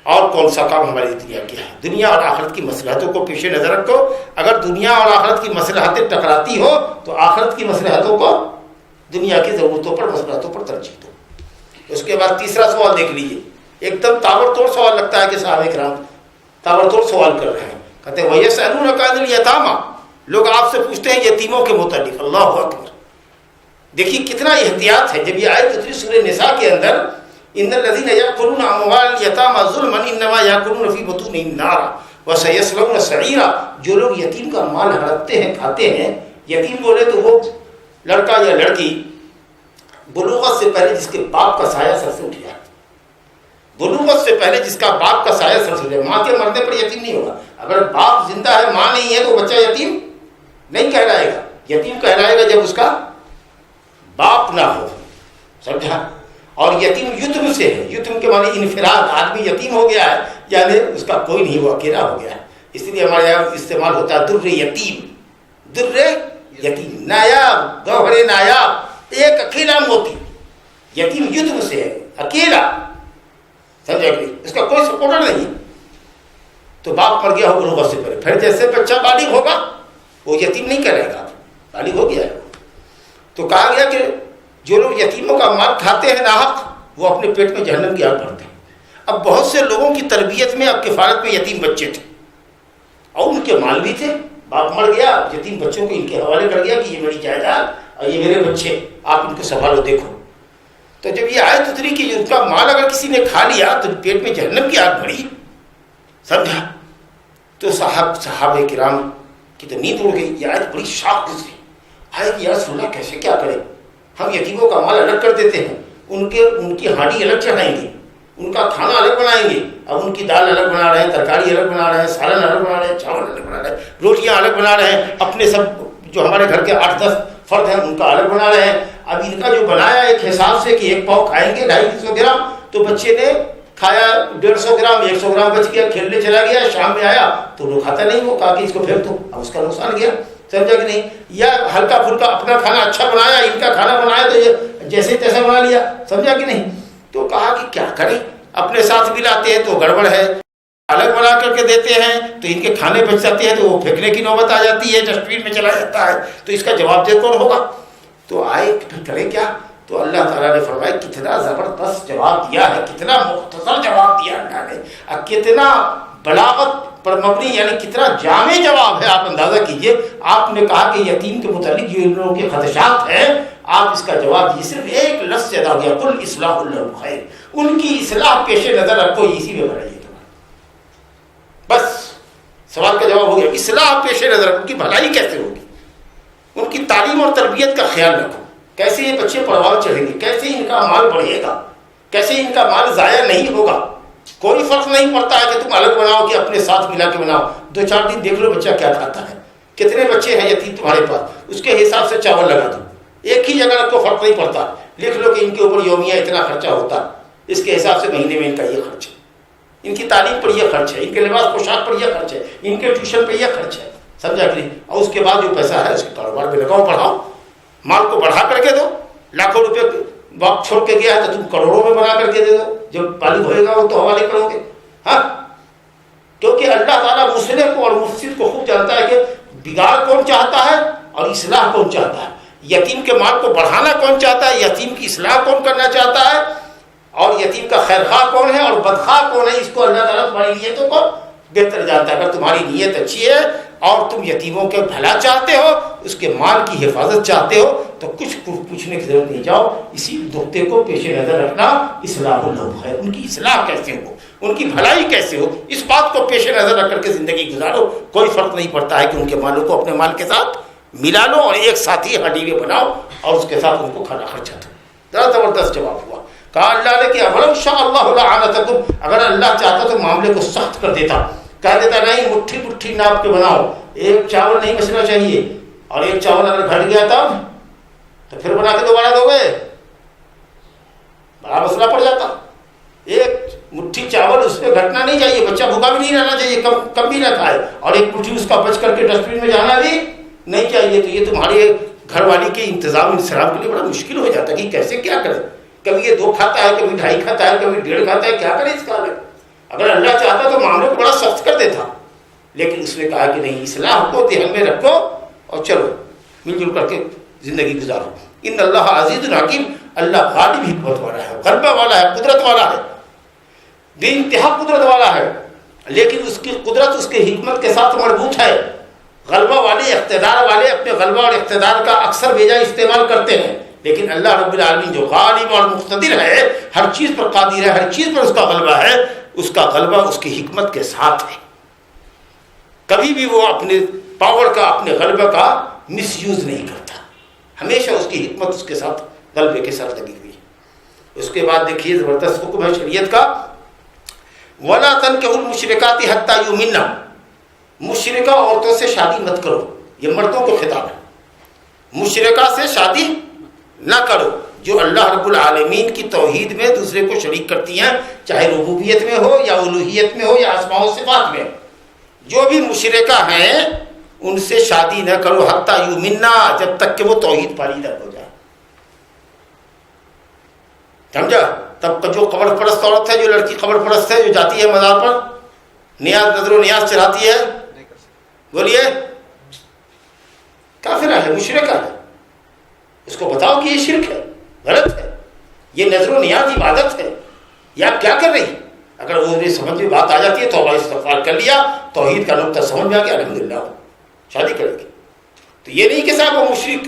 اور کون سا کام ہماری دنیا کے ہے۔ دنیا اور آخرت کی مصلحتوں کو پیش نظر رکھو۔ اگر دنیا اور آخرت کی مصلحتیں ٹکراتی ہو تو آخرت کی مصلحتوں کو دنیا کی ضرورتوں پر، مصلحتوں پر ترجیح دو۔ اس کے بعد تیسرا سوال دیکھ لیجیے، ایک دم تابڑ توڑ سوال لگتا ہے کہ صحابہ کرام تابڑ توڑ سوال کر رہے ہیں۔ کہتے ہیں وَيَسْأَلُونَكَ عَنِ الْيَتَامَى، لوگ آپ سے پوچھتے ہیں یتیموں کے متعلق۔ اللہ اکبر، دیکھیے کتنا احتیاط ہے۔ جب یہ آیت اتری سورہ نساء کے اندر ان الذین یاکلون اموال الیتامی ظلما انما یاکلون فی بطونہم نارا وسیصلون سعیرا، جو لوگ یتیم کا مال ہڑپتے ہیں، کھاتے ہیں، یتیم بولے تو وہ لڑکا یا لڑکی بلوغت سے پہلے جس کے باپ کا سایہ سر سے اٹھ جائے، بلوغت سے پہلے جس کا باپ کا سایہ سر سے اٹھ جائے۔ ماں کے مرنے پر یتیم نہیں ہوگا، اگر باپ زندہ ہے ماں نہیں ہے تو بچہ یتیم نہیں کہلائے گا، یتیم کہلائے گا جب اس کا باپ نہ ہو، سمجھا؟ اور یتیم یتم سے ہے، یتم کے معنی انفراد، آدمی یتیم ہو گیا ہے یعنی اس کا کوئی نہیں، وہ اکیلا ہو گیا ہے۔ اس لیے ہمارے یہاں استعمال ہوتا ہے در یتیم، در یتیم، نایاب، گوہر نایاب، ایک اکیلا موتی، یتیم یتم سے ہے، اکیلا، سمجھا کہ اس کا کوئی سپورٹر نہیں، تو باپ مر گیا ہو بلوغت سے پہلے، پھر جیسے بچہ بالغ ہوگا وہ یتیم نہیں کرے گا، بالغ ہو گیا ہے۔ تو کہا گیا کہ جو لوگ یتیموں کا مال کھاتے ہیں ناحق، وہ اپنے پیٹ میں جہنم کی آگ بھرتے ہیں۔ اب بہت سے لوگوں کی تربیت میں، اب کفالت میں یتیم بچے تھے اور ان کے مال بھی تھے، باپ مر گیا، یتیم بچوں کو ان کے حوالے کر گیا کہ یہ میری جائیداد اور یہ میرے بچے، آپ ان کو سنبھالو، دیکھو۔ تو جب یہ آیت اتری کہ ان کا مال اگر کسی نے کھا لیا تو پیٹ میں جہنم کی آگ بھری، سمجھا؟ تو صحابہ کرام کی تو نیند اڑ گئی۔ یہ آیت بڑی شاق گزری، آئے کہ یا رسول اللہ کیسے کیا کریں، ہم یتیموں کا مال الگ کر دیتے ہیں، ان کی ہانڈی الگ چڑھائیں گے، ان کا کھانا الگ بنائیں گے، اب ان کی دال الگ بنا رہے ہیں، ترکاری الگ بنا رہے ہیں، سالن الگ بنا رہے ہیں، چاول الگ بنا رہے ہیں، روٹیاں الگ بنا رہے ہیں، اپنے سب جو ہمارے گھر کے 8-10 فرد ہیں ان کا الگ بنا رہے ہیں۔ اب ان کا جو بنایا ایک حساب سے کہ ایک پاؤ کھائیں گے 250 گرام، تو بچے نے کھایا 150 گرام، 100 گرام بچ گیا، کھیلنے چلا گیا، شام میں آیا تو وہ کھاتا نہیں، وہ کہا کہ اس کو پھینک دو، اب اس کا نقصان گیا، سمجھا کہ نہیں؟ یا ہلکا پھلکا اپنا کھانا اچھا بنایا، ان کا کھانا بنایا تو یہ جیسے تیسے بنا لیا، سمجھا کہ نہیں؟ تو کہا کہ کیا کریں، اپنے ساتھ بھی لاتے ہیں تو گڑبڑ ہے، الگ بنا کر کے دیتے ہیں تو ان کے کھانے بچ جاتے ہیں تو وہ پھینکنے کی نوبت آ جاتی ہے، ڈسٹ بین میں چلا جاتا ہے، تو اس کا جواب دہ کون ہوگا؟ تو آئے کریں کیا؟ تو اللہ تعالیٰ نے فرمایا کتنا زبردست جواب دیا ہے، کتنا مختصر جواب دیا اللہ نے، اور کتنا بلاغت پر مبنی، یعنی کتنا جامع جواب ہے، آپ اندازہ کیجئے۔ آپ نے کہا کہ یتیم کے متعلق جو ان لوگوں کے خدشات ہیں، آپ اس کا جواب یہ صرف ایک لفظ سے ادا گیا، قل اصلاح لهم خیر، ان کی اصلاح پیش نظر رکھو، اسی میں بڑھائیے، بس سوال کا جواب ہو گیا۔ اصلاح پیش نظر رکھو، ان کی بھلائی کیسے ہوگی، ان کی تعلیم اور تربیت کا خیال رکھو، کیسے یہ بچے پروان چڑھیں گے، کیسے ان کا مال بڑھے گا، کیسے ان کا مال ضائع نہیں ہوگا۔ کوئی فرق نہیں پڑتا ہے کہ تم الگ بناؤ کہ اپنے ساتھ ملا کے بناؤ، 2-4 دن دیکھ لو بچہ کیا کھاتا ہے، کتنے بچے ہیں یتیم تمہارے پاس، اس کے حساب سے چاول لگا دو، ایک ہی جگہ رکھو، فرق نہیں پڑتا، لکھ لو کہ ان کے اوپر یومیہ اتنا خرچہ ہوتا، اس کے حساب سے مہینے میں ان کا یہ خرچ ہے، ان کی تعلیم پر یہ خرچ ہے، ان کے لباس پوشاک پر یہ خرچ ہے، ان کے ٹیوشن پہ یہ خرچ ہے، سمجھا کہ نہیں؟ اور اس کے بعد جو پیسہ ہے اس کے کاروبار میں لگاؤ، پڑھاؤ، مال کو بڑھا کر کے دو، لاکھوں روپے باپ چھوڑ کے گیا ہے تو تم کروڑوں میں بنا کر کے دے دو، جب بالغ ہوئے گا وہ تو حوالے کرو گے۔ ہاں کیونکہ اللہ تعالیٰ مصلح کو اور مفسد کو خوب جانتا ہے کہ بگاڑ کون چاہتا ہے اور اصلاح کون چاہتا ہے، یتیم کے مال کو بڑھانا کون چاہتا ہے، یتیم کی اصلاح کون کرنا چاہتا ہے، اور یتیم کا خیر خواہ کون ہے اور بدخواہ کون ہے، اس کو اللہ تعالیٰ تمہاری نیتوں کو بہتر جانتا ہے۔ اگر تمہاری نیت اچھی ہے اور تم یتیموں کے بھلا چاہتے ہو، اس کے مال کی حفاظت چاہتے ہو، تو کچھ پوچھنے کی ضرورت نہیں، جاؤ اسی نقطے کو پیش نظر رکھنا، اصلاح النوع ہے، ان کی اصلاح کیسے ہو، ان کی بھلائی کیسے ہو، اس بات کو پیش نظر رکھ کر کے زندگی گزارو۔ کوئی فرق نہیں پڑتا ہے کہ ان کے مالوں کو اپنے مال کے ساتھ ملا لو اور ایک ساتھی ہڈی میں بناؤ اور اس کے ساتھ ان کو کھانا خرچہ دو۔ ذرا زبردست جواب ہوا۔ کہا اللہ نے کہ اولو شاء اللہ لعنتکم، اگر اللہ چاہتا تو معاملے کو سخت کر دیتا، کہہ دیتا نہیں مٹھی مٹھی ناپ کے بناؤ، ایک چاول نہیں بچنا چاہیے، اور ایک چاول اگر گھٹ گیا تب تو پھر بنا کے دوبارہ دو گے، بڑا مسئلہ پڑ جاتا۔ ایک مٹھی چاول اس پہ گھٹنا نہیں چاہیے، بچہ بھوکا بھی نہیں رہنا چاہیے، کم بھی نہ کھائے، اور ایک مٹھی اس کا بچ کر کے ڈسٹ بن میں جانا بھی نہیں چاہیے۔ تو یہ تمہارے گھر والی کے انتظام انصراف کے لیے بڑا مشکل ہو جاتا ہے کہ کیسے کیا کرے، کبھی یہ 2 کھاتا ہے، کبھی 2.5 کھاتا ہے، کبھی 1.5 کھاتا ہے، کیا کرے اس کا؟ اگر اللہ چاہتا تو معاملے کو بڑا سخت کر دیتا، لیکن اس نے کہا کہ نہیں، اصلاح کو ذہن میں رکھو اور چلو مل جل کر کے زندگی گزارو۔ ان اللہ عزیز الحکیم، اللہ غالب حکمت والا ہے، غلبہ والا ہے، قدرت والا ہے، بے انتہا قدرت والا ہے، لیکن اس کی قدرت اس کی حکمت کے ساتھ مربوط ہے۔ غلبہ والے، اقتدار والے اپنے غلبہ اور اقتدار کا اکثر بے جائے استعمال کرتے ہیں، لیکن اللہ رب العالمین جو غالب اور مقتدر ہے، ہر چیز پر قادر ہے، ہر چیز پر اس کا غلبہ ہے، اس کا غلبہ اس کی حکمت کے ساتھ ہے۔ کبھی بھی وہ اپنے پاور کا، اپنے غلبہ کا مس یوز نہیں کرتا، ہمیشہ اس کی حکمت اس کے ساتھ غلبے کے ساتھ لگی ہوئی ہے۔ اس کے بعد دیکھیے زبردست حکم ہے شریعت کا، وَلَا تَنْكِحُوا الْمُشْرِكَاتِ حَتَّى يُؤْمِنَّ، مشرکہ عورتوں سے شادی مت کرو، یہ مردوں کو خطاب ہے، مشرکہ سے شادی نہ کرو جو اللہ رب العالمین کی توحید میں دوسرے کو شریک کرتی ہیں، چاہے ربوبیت میں ہو یا الوہیت میں ہو یا اسماء و صفات میں، جو بھی مشرکہ ہیں ان سے شادی نہ کرو، حتیٰ یؤمننا، جب تک کہ وہ توحید پالیدہ ہو جائے، سمجھا؟ تب جو قبر پرست عورت ہے، جو لڑکی قبر پرست ہے، جو جاتی ہے مزار پر نیاز، نظر و نیاز چڑھاتی ہے، بولیے کافرہ ہے، مشرکہ ہے، اس کو بتاؤ کہ یہ شرک ہے، غلط ہے، یہ نظر و نیاز عبادت ہے، یہ آپ کیا کر رہی؟ اگر وہ سمجھ میں بات آ جاتی ہے، توبہ استغفار کر لیا، توحید کا نقطہ سمجھ میں آ گیا، الحمدللہ شادی کرے گی۔ تو یہ نہیں کہ صاحب وہ مشرک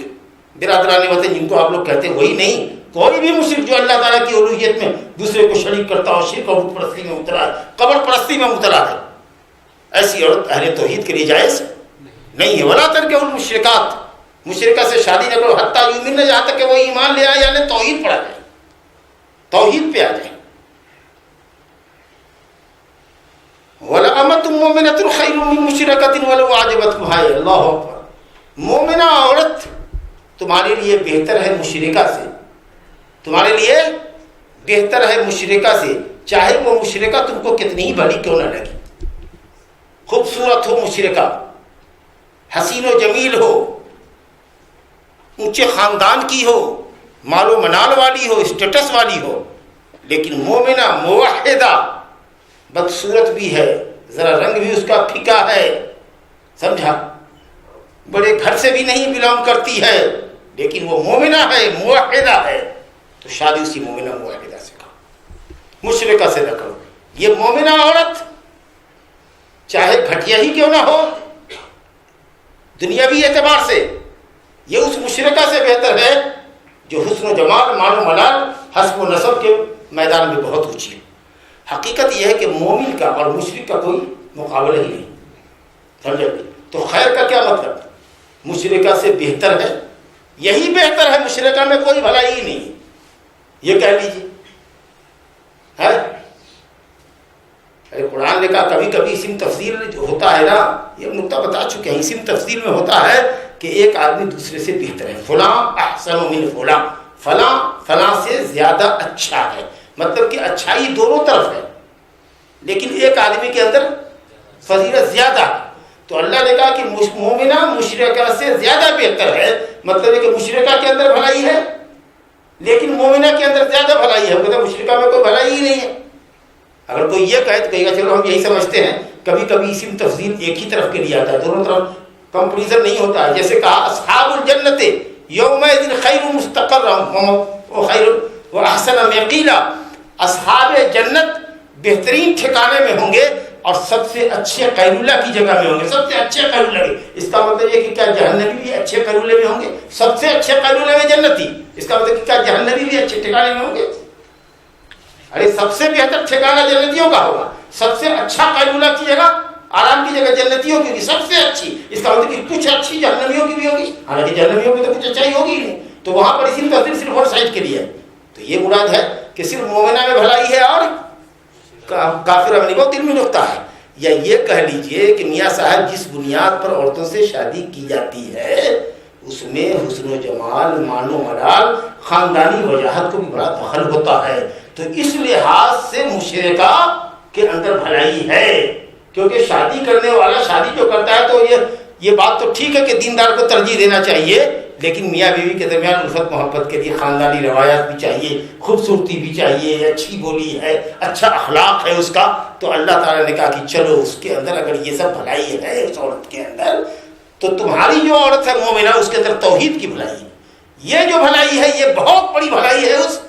برادران وطن جن کو آپ لوگ کہتے ہیں وہی نہیں، کوئی بھی مشرک جو اللہ تعالیٰ کی الوہیت میں دوسرے کو شریک کرتا ہو، شرک اور بت پرستی میں مبتلا ہے، قبر پرستی میں مبتلا ہے، ایسی عورت اہل توحید کے لیے جائز نہیں ہے۔ وَلَا تَنْكِحُوا الْمُشْرِكَاتِ، مشرکہ سے شادی نہ کرو، حتیٰ یؤمنن، جہاں تک کہ وہ ایمان لے آئے، یعنی توحید پڑھا جائے، توحید پہ آ جائے۔ وَلَأَمَةٌ مُؤْمِنَةٌ خَيْرٌ مِّن مُشْرِكَةٍ وَلَوْ أَعْجَبَتْكُمْ، ہائے اللہ اکبر، مومنہ عورت تمہارے لیے بہتر ہے مشرکہ سے، تمہارے لیے بہتر ہے مشرکہ سے، چاہے وہ مشرکہ تم کو کتنی ہی بڑی کیوں نہ لگے، خوبصورت ہو مشرکہ، حسین و جمیل ہو، اونچے خاندان کی ہو، مال و منال والی ہو، اسٹیٹس والی ہو، لیکن مومنہ موحدہ بدصورت بھی ہے، ذرا رنگ بھی اس کا پھیکا ہے، سمجھا، بڑے گھر سے بھی نہیں بلانگ کرتی ہے، لیکن وہ مومنہ ہے، موحدہ ہے، تو شادی اسی مومنہ موحدہ سے کرو، مشرکہ سے نہ کرو۔ یہ مومنہ عورت چاہے گھٹیا ہی کیوں نہ ہو دنیاوی اعتبار سے، یہ اس مشرکہ سے بہتر ہے جو حسن و جمال، مال و ملال، حسب و نسب کے میدان میں بہت اونچی ہے۔ حقیقت یہ ہے کہ مومن کا اور مشرک کا کوئی مقابلہ ہی نہیں، سمجھے؟ تو خیر کا کیا مطلب؟ مشرکہ سے بہتر ہے، یہی بہتر ہے، مشرکہ میں کوئی بھلائی ہی نہیں، یہ کہہ لیجیے ہے۔ ارے قرآن نے کہا کبھی کبھی اسم تفضیل ہوتا ہے نا، یہ نقطہ بتا چکے ہیں، اسم تفضیل میں ہوتا ہے کہ ایک آدمی دوسرے سے بہتر ہے، فلاں احسن من فلاں، فلاں فلاں سے زیادہ اچھا ہے، مطلب کہ اچھائی دونوں طرف ہے، لیکن ایک آدمی کے اندر فضیلت زیادہ ہے۔ تو اللہ نے کہا کہ مومنہ مشرکہ سے زیادہ بہتر ہے، مطلب ہے کہ مشرکہ کے اندر بھلائی ہے لیکن مومنہ کے اندر زیادہ بھلائی ہے، مطلب مشرکہ میں کوئی بھلائی ہی نہیں ہے۔ اگر کوئی یہ کہے تو کہے گا چلو ہم یہی سمجھتے ہیں کبھی کبھی اسم تفضیل ایک ہی طرف کے لیے آتا ہے، دونوں طرف کمپریزن نہیں ہوتا ہے. جیسے کہا اصحاب الجنت یومئذ خیر مستقرا وخیر واحسن مقیلا، اصحاب جنت بہترین ٹھکانے میں ہوں گے اور سب سے اچھے قیلولہ کی جگہ میں ہوں گے، سب سے اچھے قیلولہ کے. اس کا مطلب یہ کہ کیا جہنمی بھی اچھے قیلولے میں ہوں گے؟ سب سے اچھے قیلولے میں جنتی. اس کا مطلب کہ کیا جہنمی بھی اچھے ٹھکانے میں ہوں گے؟ ارے سب سے بہتر ٹھکانہ جنتیوں کا ہوگا، سب سے اچھا قیلولہ کی جگہ، آرام کی جگہ جنتیوں کی ہوگی سب سے اچھی. اس کا مطلب کہ کچھ اچھی جہنمیوں کی بھی ہوگی، حالانکہ جہنمیوں کی تو کچھ اچھائی ہوگی نہیں. تو وہاں پر اسی تفصیل صرف اور سائڈ کے لیے ہے. تو یہ مراد ہے کہ صرف مومنہ میں بھلائی ہے اور کافرہ میں نہیں. بہت علمی نقطہ ہے. یا یہ کہہ لیجئے کہ میاں صاحب جس بنیاد پر عورتوں سے شادی کی جاتی ہے اس میں حسن و جمال، مان و ملال، خاندانی وجاہت کو بھی بڑا دخل ہوتا ہے. تو اس لحاظ سے مشرکہ کے اندر بھلائی ہے، کیونکہ شادی کرنے والا شادی جو کرتا ہے تو یہ بات تو ٹھیک ہے کہ دیندار کو ترجیح دینا چاہیے، لیکن میاں بیوی کے درمیان الفت محبت کے لیے خاندانی روایات بھی چاہیے، خوبصورتی بھی چاہیے، اچھی بولی ہے، اچھا اخلاق ہے اس کا. تو اللہ تعالیٰ نے کہا کہ چلو اس کے اندر اگر یہ سب بھلائی ہے اس عورت کے اندر، تو تمہاری جو عورت ہے مومنہ اس کے اندر توحید کی بھلائی ہے. یہ جو بھلائی ہے یہ بہت بڑی بھلائی ہے اس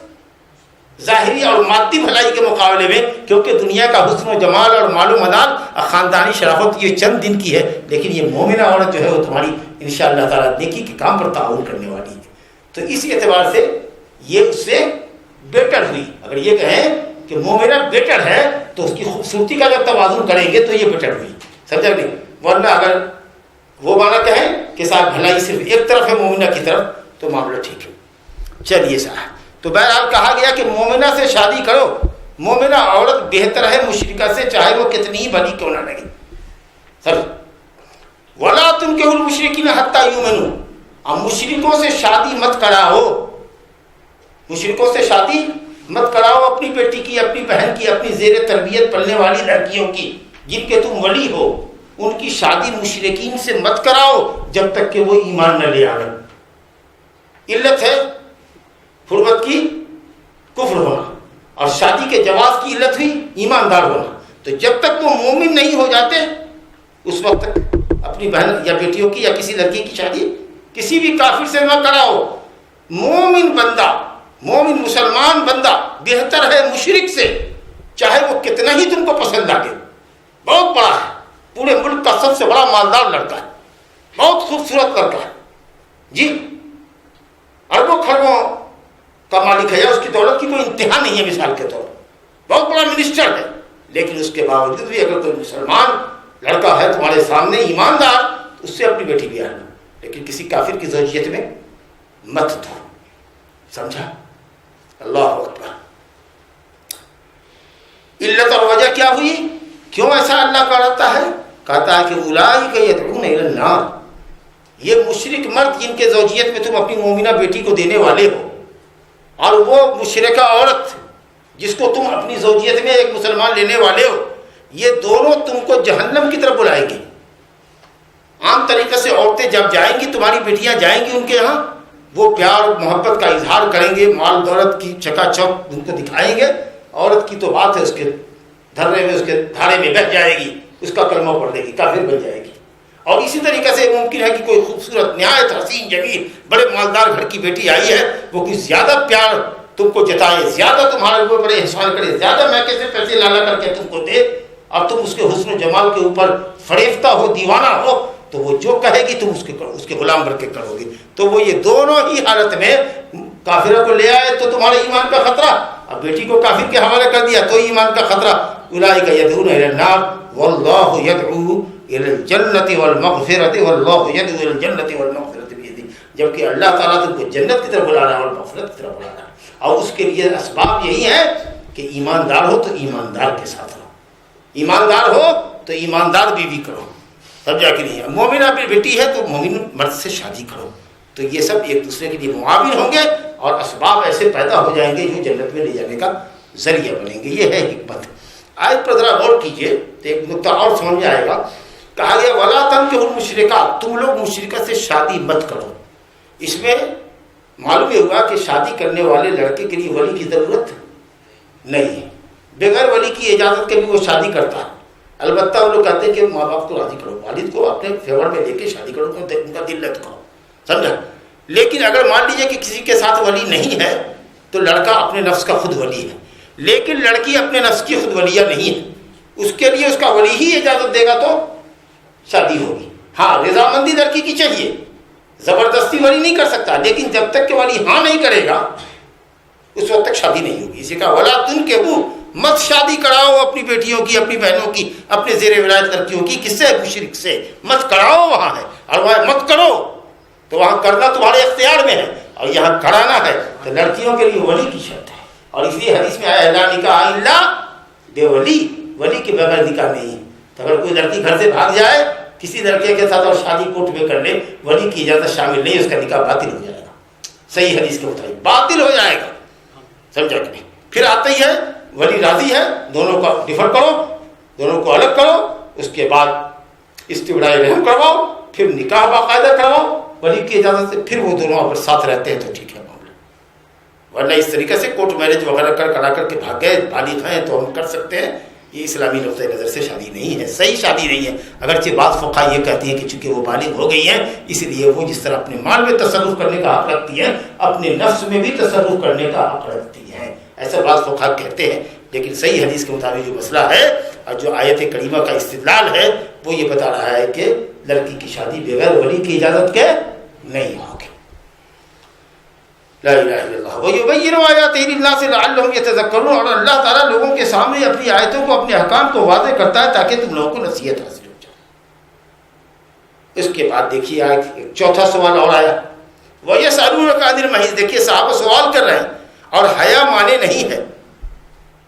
ظاہری اور مادی بھلائی کے مقابلے میں، کیونکہ دنیا کا حسن و جمال اور مال و منال خاندانی شرافت یہ چند دن کی ہے، لیکن یہ مومنہ عورت جو ہے وہ تمہاری انشاءاللہ تعالیٰ نیکی کے کام پر تعاون کرنے والی ہے. تو اس اعتبار سے یہ اس سے بیٹر ہوئی. اگر یہ کہیں کہ مومنہ بیٹر ہے تو اس کی خوبصورتی کا جب توازن کریں گے تو یہ بیٹر ہوئی. سمجھا نہیں؟ ورنہ اگر وہ معنی کہیں کہ صاحب بھلائی صرف ایک طرف ہے مومنہ کی طرف تو معاملہ ٹھیک ہے. چلیے صاحب، تو بہرحال کہا گیا کہ مومنہ سے شادی کرو. مومنہ عورت بہتر ہے مشرکہ سے، چاہے وہ کتنی ہی بھلی کیوں نہ لگے. سر وَلَا تُنكِحُوا الْمُشْرِكِينَ حَتَّى يُؤْمِنُوا، اب مشرکوں سے شادی مت کراؤ، مشرکوں سے شادی مت کراؤ اپنی بیٹی کی، اپنی بہن کی، اپنی زیر تربیت پلنے والی لڑکیوں کی جن کے تم ولی ہو، ان کی شادی مشرکین سے مت کراؤ جب تک کہ وہ ایمان نہ لے آئیں. علت ہے فربت کی کفر ہونا، اور شادی کے جواز کی علت ہوئی ایماندار ہونا. تو جب تک وہ مومن نہیں ہو جاتے اس وقت تک اپنی بہن یا بیٹیوں کی یا کسی لڑکی کی شادی کسی بھی کافر سے نہ کراؤ. مومن بندہ، مومن مسلمان بندہ بہتر ہے مشرک سے، چاہے وہ کتنا ہی تم کو پسند لگے. بہت بڑا ہے، پورے ملک کا سب سے بڑا مالدار لڑکا ہے، بہت خوبصورت لڑکا ہے جی، اربوں خربوں کا مالک ہے، یا اس کی دولت کی کوئی انتہا نہیں ہے. مثال کے طور پر بہت بڑا منسٹر ہے، لیکن اس کے باوجود بھی اگر کوئی مسلمان لڑکا ہے تمہارے سامنے ایماندار، تو اس سے اپنی بیٹی بیاہ لو، لیکن کسی کافر کی زوجیت میں مت دو. سمجھا؟ اللہ اکبر. علت اور وجہ کیا ہوئی؟ کیوں ایسا اللہ کہتا ہے؟ کہتا ہے کہ اولئک یدعون الی النار، یہ مشرک مرد جن کے زوجیت میں تم اپنی مومنہ بیٹی کو دینے والے ہو، اور وہ مشرکہ عورت جس کو تم اپنی زوجیت میں ایک مسلمان لینے والے ہو، یہ دونوں تم کو جہنم کی طرف بلائیں گی. عام طریقے سے عورتیں جب جائیں گی، تمہاری بیٹیاں جائیں گی ان کے یہاں، وہ پیار محبت کا اظہار کریں گے، مال دولت کی چکا چوک ان کو دکھائیں گے. عورت کی تو بات ہے اس کے دھرے میں، اس کے دھارے میں بہہ جائے گی، اس کا کلمہ پڑھ لے گی، کافر بن جائے گی. اور اسی طریقے سے ممکن ہے کہ کوئی خوبصورت نہایت حسین جمیل بڑے مالدار گھر کی بیٹی آئی ہے، وہ کچھ زیادہ پیار تم کو جتائے، زیادہ تمہارے اوپر بڑے احسان کرے، زیادہ میکے سے پیسے لالا کر کے تم کو دے، اور تم اس کے حسن و جمال کے اوپر فریفتہ ہو، دیوانہ ہو، تو وہ جو کہے گی تم اس کے غلام بن کے کرو گی. تو وہ یہ دونوں ہی حالت میں کافروں کو لے آئے تو تمہارے ایمان کا خطرہ، اب بیٹی کو کافر کے حوالے کر دیا تو ایمان کا خطرہ. اولئک یدعون الی النار واللہ یدعو الی الجنۃ والمغفرۃ واللہ یدعو الی الجنۃ والمغفرۃ بیدہ، جبکہ اللہ تعالیٰ تم کو جنت کی طرف بلا رہا ہے اور مغفرت کی طرف بلا رہا ہے. اور اس کے لیے اسباب یہی ہیں کہ ایماندار ہو تو ایماندار کے ساتھ رہو، ایماندار ہو تو ایماندار بیوی کرو. سمجھا کہ نہیں؟ مومنہ بیٹی ہے تو مومن مرد سے شادی کرو. تو یہ سب ایک دوسرے کے لیے معاون ہوں گے اور اسباب ایسے پیدا ہو جائیں گے جو جنت میں لے جانے کا ذریعہ بنیں گے. یہ ہے حکمت. آیت پر ذرا غور کیجئے تو ایک نقطہ اور سمجھ میں آئے گا. کہا گیا وَلَا تَنكِحُوا الْمُشْرِكَاتِ، تم لوگ مشرکہ سے شادی مت کرو. اس میں معلوم یہ ہوا کہ شادی کرنے والے لڑکے کے لیے ولی کی ضرورت نہیں ہے، بغیر ولی کی اجازت کے بھی وہ شادی کرتا ہے. البتہ وہ لوگ کہتے ہیں کہ ماں باپ کو راضی کرو، والد کو اپنے فیور میں لے کے شادی کرو، ان کا دل نہ دکھاؤ، سمجھا؟ لیکن اگر مان لیجیے کہ کسی کے ساتھ ولی نہیں ہے تو لڑکا اپنے نفس کا خود ولی ہے، لیکن لڑکی اپنے نفس کی خود ولیہ نہیں ہے، اس کے لیے اس کا ولی ہی اجازت دے گا تو شادی ہوگی۔ ہاں رضامندی لڑکی کی چاہیے، زبردستی ولی نہیں کر سکتا، لیکن جب تک کہ ولی ہاں نہیں کرے گا اس وقت تک شادی نہیں ہوگی۔ اسی کا ولا تنکحوا، مت شادی کراؤ اپنی بیٹیوں کی، اپنی بہنوں کی، اپنے زیر ولایت لڑکیوں کی، کس سے؟ مشرک سے۔ مت کراؤ وہاں ہے، اور وہاں مت کرو تو وہاں کرنا تمہارے اختیار میں ہے، اور یہاں کرانا ہے تو لڑکیوں کے لیے ولی کی شرط ہے۔ اور اس لیے حدیث میں آیا لا نکاح الا بولی، ولی کے بغیر نکاح نہیں۔ تو اگر کوئی لڑکی گھر سے بھاگ جائے کسی لڑکے کے ساتھ اور شادی کورٹ میں کر لے، ولی کی اجازت شامل نہیں، اس کا نکاح باطل ہو جائے گا، صحیح حدیث کے مطابق باطل ہو جائے گا، سمجھا کہ نہیں؟ پھر آتا ہی ہے ولی راضی ہے، دونوں کو ڈفر کرو، دونوں کو الگ کرو، اس کے بعد استبراء رحم کرواؤ، پھر نکاح باقاعدہ کرواؤ ولی کی اجازت سے، پھر وہ دونوں اگر ساتھ رہتے ہیں تو ٹھیک ہے معاملہ۔ ورنہ اس طریقے سے کورٹ میرج وغیرہ کرا کر کے بھاگ گئے، بالغ ہیں تو ہم کر سکتے ہیں، یہ اسلامی نقطۂ نظر سے شادی نہیں ہے، صحیح شادی نہیں ہے۔ اگرچہ بعض فقہا یہ کہتی ہیں کہ چونکہ وہ بالغ ہو گئی ہیں اس لیے وہ جس طرح اپنے مال میں تصرف کرنے کا حق رکھتی ہیں، اپنے نفس میں بھی تصرف کرنے کا حق رکھتی ہیں، ایسا بعض فقہا کہتے ہیں۔ لیکن صحیح حدیث کے مطابق جو مسئلہ ہے اور جو آیت کریمہ کا استدلال ہے وہ یہ بتا رہا ہے کہ لڑکی کی شادی بغیر ولی کی اجازت کے نہیں ہوگی۔ لا الہ الا اللہ وَيُبَيِّنُ آیاتِهِ لِلنَّاسِ لَعَلَّهُمْ يَتَذَكَّرُونَ، اور اللہ تعالیٰ لوگوں کے سامنے اپنی آیتوں کو، اپنے احکام کو واضح کرتا ہے تاکہ تم لوگوں کو نصیحت حاصل ہو جائے۔ اس کے بعد دیکھیے ایک چوتھا سوال اور آیا، وَيَسْأَلُونَكَ عَنِ الْمَحِيضِ، دیکھیے صحابہ سوال کر رہے ہیں اور حیا مانے نہیں ہے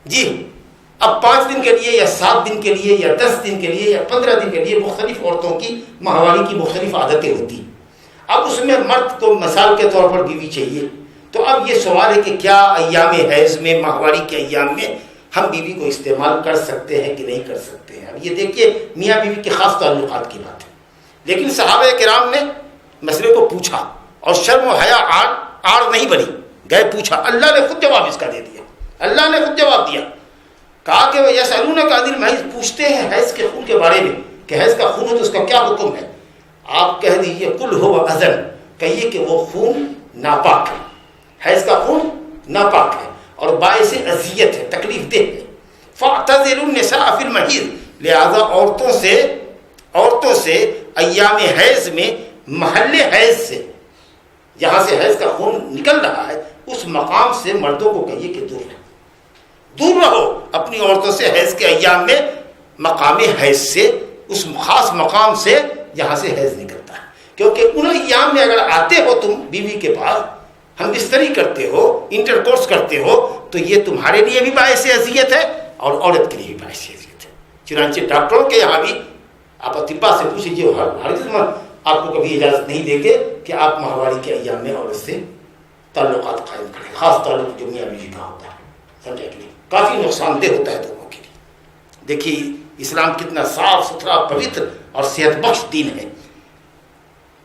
جی۔ اب 5 دن کے لیے یا 7 دن کے لیے یا 10 دن کے لیے یا 15 دن کے لیے مختلف عورتوں کی ماہواری کی مختلف عادتیں ہوتی ہیں۔ اب اس میں مرد کو مثال کے طور پر بیوی چاہیے، تو اب یہ سوال ہے کہ کیا ایام حیض میں، ماہواری کے ایام میں ہم بیوی کو استعمال کر سکتے ہیں کہ نہیں کر سکتے ہیں؟ اب یہ دیکھیے میاں بیوی کے خاص تعلقات کی بات ہے، لیکن صحابہ کرام نے مسئلے کو پوچھا اور شرم و حیا آڑ نہیں بنی، گئے پوچھا، اللہ نے خود جواب اس کا دے دیا، اللہ نے خود جواب دیا، کہا کہ وہ یسألونک عن المحیض، پوچھتے ہیں حیض کے خون کے بارے میں کہ حیض کا خون ہو تو اس کا کیا حکم ہے؟ آپ کہہ دیجیے قل هو اذى، کہیے کہ وہ خون ناپاک ہے، حیض کا خون ناپاک ہے اور باعث اذیت ہے، تکلیف دہ ہے۔ فاعتزلوا النساء فی المحیض، لہذا عورتوں سے ایام حیض میں، محل حیض سے، جہاں سے حیض کا خون نکل رہا ہے اس مقام سے مردوں کو کہیے کہ دور رہو اپنی عورتوں سے حیض کے ایام میں، مقام حیض سے، اس خاص مقام سے جہاں سے حیض نکلتا ہے، کیونکہ ان ایام میں اگر آتے ہو تم بیوی کے پاس، ہم بستری کرتے ہو، انٹر کورس کرتے ہو، تو یہ تمہارے لیے بھی باعث اذیت ہے اور عورت کے لیے بھی باعث اذیت ہے۔ چنانچہ ڈاکٹروں کے یہاں بھی آپ اطباء سے پوچھ لیجیے، ہر آپ کو کبھی اجازت نہیں دیں گے کہ آپ ماہواری کے ایام میں عورت سے تعلقات قائم کریں، خاص تعلق جو میاں بیوی کا ہوتا ہے، سمجھا کہ نہیں؟ کافی نقصان دہ ہوتا ہے دونوں کے لیے۔ دیکھیے اسلام کتنا صاف ستھرا، پوتر اور صحت بخش دین ہے۔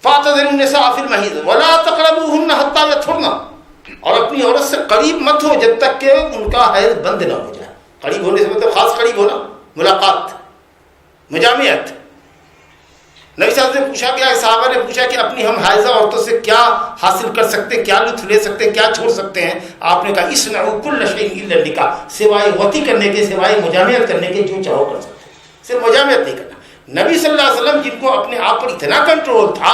فاعتزلوا النساء فی المحیض ولا تقربوهن حتی یطہرن، اور اپنی عورت سے قریب مت ہو جب تک کہ ان کا حیض بند نہ ہو جائے۔ قریب ہونے سے مطلب خاص قریب ہونا، ملاقات، مجامعت۔ نبی صاحب نے پوچھا کہ صحابہ نے پوچھا کہ اپنی ہم حائضہ عورتوں سے کیا حاصل کر سکتے ہیں، کیا لطف لے سکتے ہیں، کیا چھوڑ سکتے ہیں؟ آپ نے کہا اصنعوا کل شیء الا النکاح، سوائے وطی کرنے کے، سوائے مجامعت کرنے کے جو چاہو کر سکتے ہیں، صرف مجامعت نہیں کرنا۔ نبی صلی اللہ علیہ وسلم جن کو اپنے آپ پر اتنا کنٹرول تھا،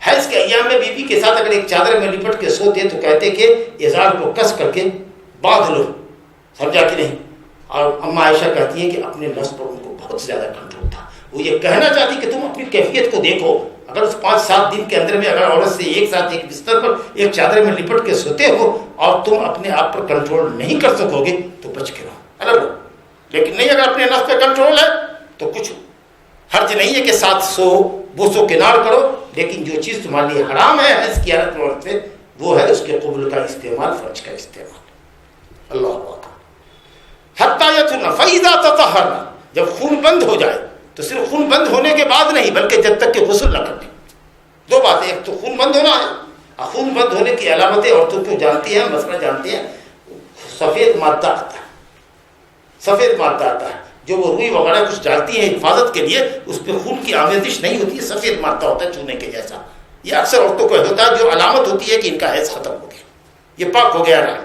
حیض کے ایام میں بیوی کے ساتھ اگر ایک چادر میں لپٹ کے سوتے تو کہتے کہ ازار کو کس کر کے باندھ لو، سمجھا کہ نہیں؟ اور اما عائشہ کہتی ہیں کہ اپنے نفس پر ان کو بہت زیادہ کنٹرول تھا۔ وہ یہ کہنا چاہتی کہ تم اپنی کیفیت کو دیکھو، اگر اس 5-7 دن کے اندر میں اگر عورت سے ایک ساتھ ایک بستر پر ایک چادر میں لپٹ کے سوتے ہو اور تم اپنے آپ پر کنٹرول نہیں کر سکو گے تو بچ کے رہو، الگ ہو۔ لیکن نہیں، اگر اپنے نفس پہ کنٹرول ہے تو کچھ حرج نہیں ہے کہ ساتھ سو، بوسو کنار کرو، لیکن جو چیز تمہارے لیے حرام ہے حیض کی حالت میں سے، وہ ہے اس کے قبل کا استعمال، فرج کا استعمال۔ اللہ اکبر۔ حتی یطہرن فاذا تطہرن، جب خون بند ہو جائے، تو صرف خون بند ہونے کے بعد نہیں بلکہ جب تک کہ غسل نہ کریں۔ دو باتیں، ایک تو خون بند ہونا ہے، خون بند ہونے کی علامتیں عورتوں کو جانتی ہیں، مسئلہ جانتی ہیں، سفید مادہ آتا ہے، سفید مادہ آتا ہے، جو وہ روئی وغیرہ کچھ ڈالتی ہیں حفاظت کے لیے، اس پہ خون کی آمیزش نہیں ہوتی ہے، سفید مادہ ہوتا ہے چونے کے جیسا. یہ اکثر عورتوں کو ہوتا ہے، جو علامت ہوتی ہے کہ ان کا حیض ختم ہو گیا، یہ پاک ہو گیا رحم.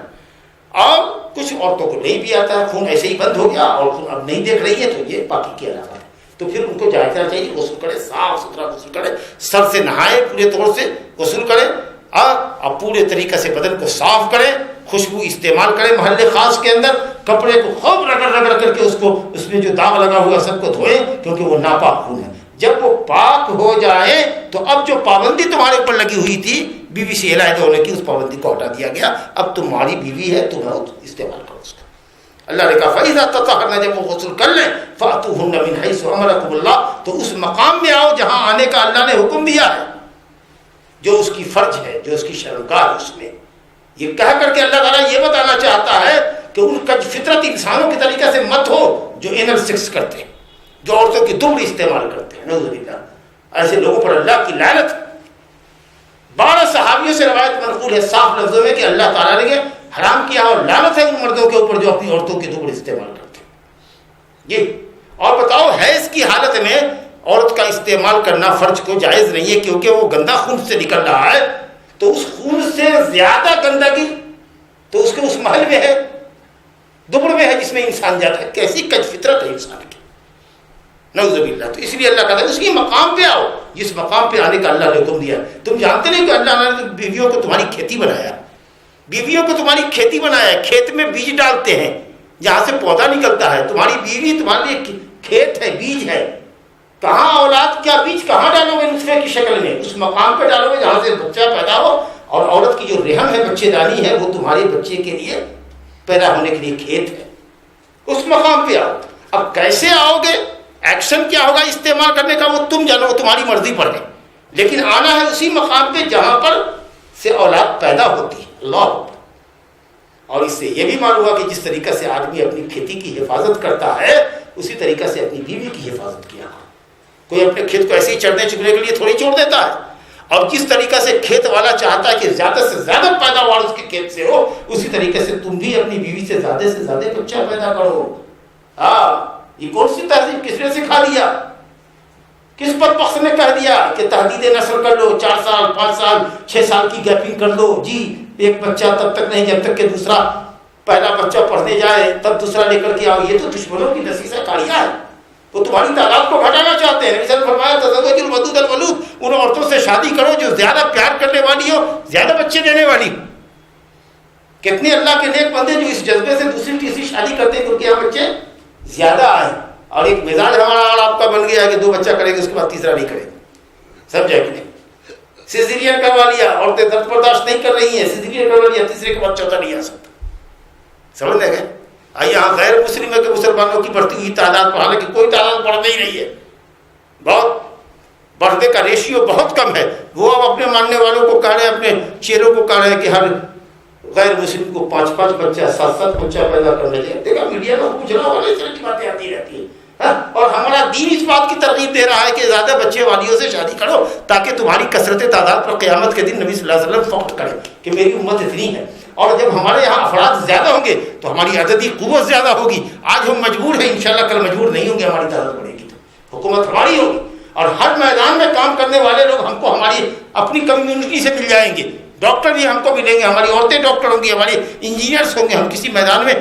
اور کچھ عورتوں کو نہیں بھی آتا ہے، خون ایسے ہی بند ہو گیا اور خون اب نہیں دیکھ رہی ہے، تو یہ پاکی کی علامت ہے. تو پھر ان کو جاننا چاہیے، غسل کرے، صاف ستھرا غسل کرے، سر سے نہائے، پورے طور سے غسل کرے، اور پورے طریقے سے بدن کو صاف کرے، خوشبو استعمال کرے محل خاص کے اندر، کپڑے کو خوب رگڑ رگڑ کر کے اس میں جو داغ لگا ہوا سب کو دھوئیں، کیونکہ وہ ناپاک خون ہے. جب وہ پاک ہو جائے تو اب جو پابندی تمہارے اوپر لگی ہوئی تھی بیوی سے علیحدہ ہونے کی، اس پابندی کو ہٹا دیا گیا. اب تمہاری بیوی ہے، تمہیں استعمال کرو اس کا. اللہ نے کہا فَإِذَا تَطَهَّرْنَ، جب وہ غسل کر لیں، فَأْتُوهُنَّ مِنْ حَيْثُ أَمَرَكُمُ اللَّهُ، تو اس مقام میں آؤ جہاں آنے کا اللہ نے حکم دیا ہے، جو اس کی فرض ہے، جو اس کی شرمگاہ ہے. اس میں یہ کہہ کر کے اللہ تعالیٰ یہ بتانا چاہتا ہے کہ ان کا فطرت انسانوں کے طریقے سے مت ہو جو اینل سیکس کرتے ہیں، جو عورتوں کی دبڑ استعمال کرتے ہیں. نعوذ باللہ، ایسے لوگوں پر اللہ کی لعنت. 12 صحابیوں سے روایت منقول ہے صاف لفظوں میں کہ اللہ تعالیٰ نے حرام کیا اور لعنت ہے ان مردوں کے اوپر جو اپنی عورتوں کی دبڑ استعمال کرتے ہیں. یہ اور بتاؤ، حیض کی حالت میں عورت کا استعمال کرنا فرج کو جائز نہیں ہے، کیونکہ وہ گندا خون سے نکل رہا ہے. تو اس خون سے زیادہ گندگی تو اس کے اس محل میں ہے، دبڑ میں ہے، جس میں انسان جاتا ہے. کیسی کج فطرت ہے انسان کی، نعوذ باللہ. تو اس لیے اللہ کہتا ہے اس کی مقام پہ آؤ، جس مقام پہ آنے کا اللہ نے حکم دیا. تم جانتے نہیں کہ اللہ نے بیویوں کو تمہاری کھیتی بنایا، بیویوں کو تمہاری کھیتی بنایا. کھیت میں بیج ڈالتے ہیں جہاں سے پودا نکلتا ہے. تمہاری بیوی تمہارے لیے کھیت ہے، بیج ہے. کہاں اولاد کیا بیج کہاں ڈالو گے؟ نطفے کی شکل میں اس مقام پہ ڈالو گے جہاں سے بچہ پیدا ہو. اور عورت کی جو رحم ہے، بچے دانی ہے، وہ تمہارے بچے کے لیے پیدا ہونے کے لیے کھیت ہے. اس مقام پہ آؤ. اب کیسے آؤ گے، ایکشن کیا ہوگا استعمال کرنے کا، وہ تم جانو، وہ تمہاری مرضی پر ہے. لیکن آنا ہے اسی مقام پہ جہاں پر سے اولاد پیدا ہوتی ہے. اللہ. اور اس سے یہ بھی معلوم ہوا کہ جس طریقے سے آدمی اپنی کھیتی کی حفاظت کرتا ہے، اسی طریقے سے اپنی بیوی کی حفاظت کیا. کوئی اپنے کھیت کو ایسے ہی چڑھنے چکنے کے لیے تھوڑی چھوڑ دیتا ہے. اور جس طریقے سے کھیت والا چاہتا ہے کہ زیادہ سے زیادہ پیداوار اس کے کھیت سے ہو، اسی طریقے سے تم بھی اپنی بیوی سے زیادہ بچہ پیدا کرو. یہ کون سی تہذیب کس نے سکھا دیا؟ کس بدبخت نے کہہ دیا کہ تحدید نسل کر لو، 4 سال 5 سال 6 سال کی گیپنگ کر لو؟ جی ایک بچہ تب تک نہیں جب تک کہ دوسرا، پہلا بچہ پڑھنے جائے تب دوسرا لے کر کے آؤ. یہ تو دشمنوں کی دسیسہ کاریاں ہے. وہ تمہاری تعداد کو گھٹانا چاہتے ہیں. نبی صلی اللہ علیہ وسلم نے فرمایا تزوج الودود الولود، ان عورتوں سے شادی کرو جو زیادہ پیار کرنے والی ہو، زیادہ بچے دینے والی. کتنے اللہ کے نیک بندے جو اس جذبے سے دوسری تیسری شادی کرتے ہیں کیونکہ یہاں بچے زیادہ آئے. اور ایک مزاج ہمارا اور آپ کا بن گیا ہے کہ 2 بچہ کریں گے اس کے بعد تیسرا نہیں کریں گے. سمجھا کہ نہیں؟ سیزرین کروا لیا، عورتیں درد برداشت نہیں کر رہی ہیں، سیزرین کروا لیا، تیسرے کے بعد چوتھا نہیں آ سکتا. سمجھ لیں گے؟ یہاں غیر مسلم کے مسلمانوں کی بڑھتی ہوئی تعداد پر، حالانکہ کوئی تعداد بڑھ نہیں رہی ہے، بہت بڑھنے کا ریشیو بہت کم ہے. وہ اب اپنے ماننے والوں کو کہہ رہے ہیں، اپنے چیلوں کو کہہ رہے ہیں کہ ہر غیر مسلم کو 5 بچہ 7 بچہ پیدا کرنے دیں. دیکھا میڈیا میں پوچھنا والے اس طرح کی باتیں آتی رہتی ہیں. اور ہمارا دین اس بات کی ترغیب دے رہا ہے کہ زیادہ بچے والیوں سے شادی کرو تاکہ تمہاری کثرت تعداد پر قیامت کے دن نبی صلی اللہ علیہ وسلم فخر کریں کہ میری امت اتنی ہے. اور جب ہمارے یہاں افراد زیادہ ہوں گے تو ہماری عددی قوت زیادہ ہوگی. آج ہم مجبور ہیں، انشاءاللہ کل مجبور نہیں ہوں گے، ہماری تعداد بڑھے گی تو حکومت ہماری ہوگی. اور ہر میدان میں کام کرنے والے لوگ ہم کو ہماری اپنی کمیونٹی سے مل جائیں گے. ڈاکٹر بھی ہم کو ملیں گے، ہماری عورتیں ڈاکٹر ہوں گی، ہماری انجینئرس ہوں گے. ہم کسی میدان میں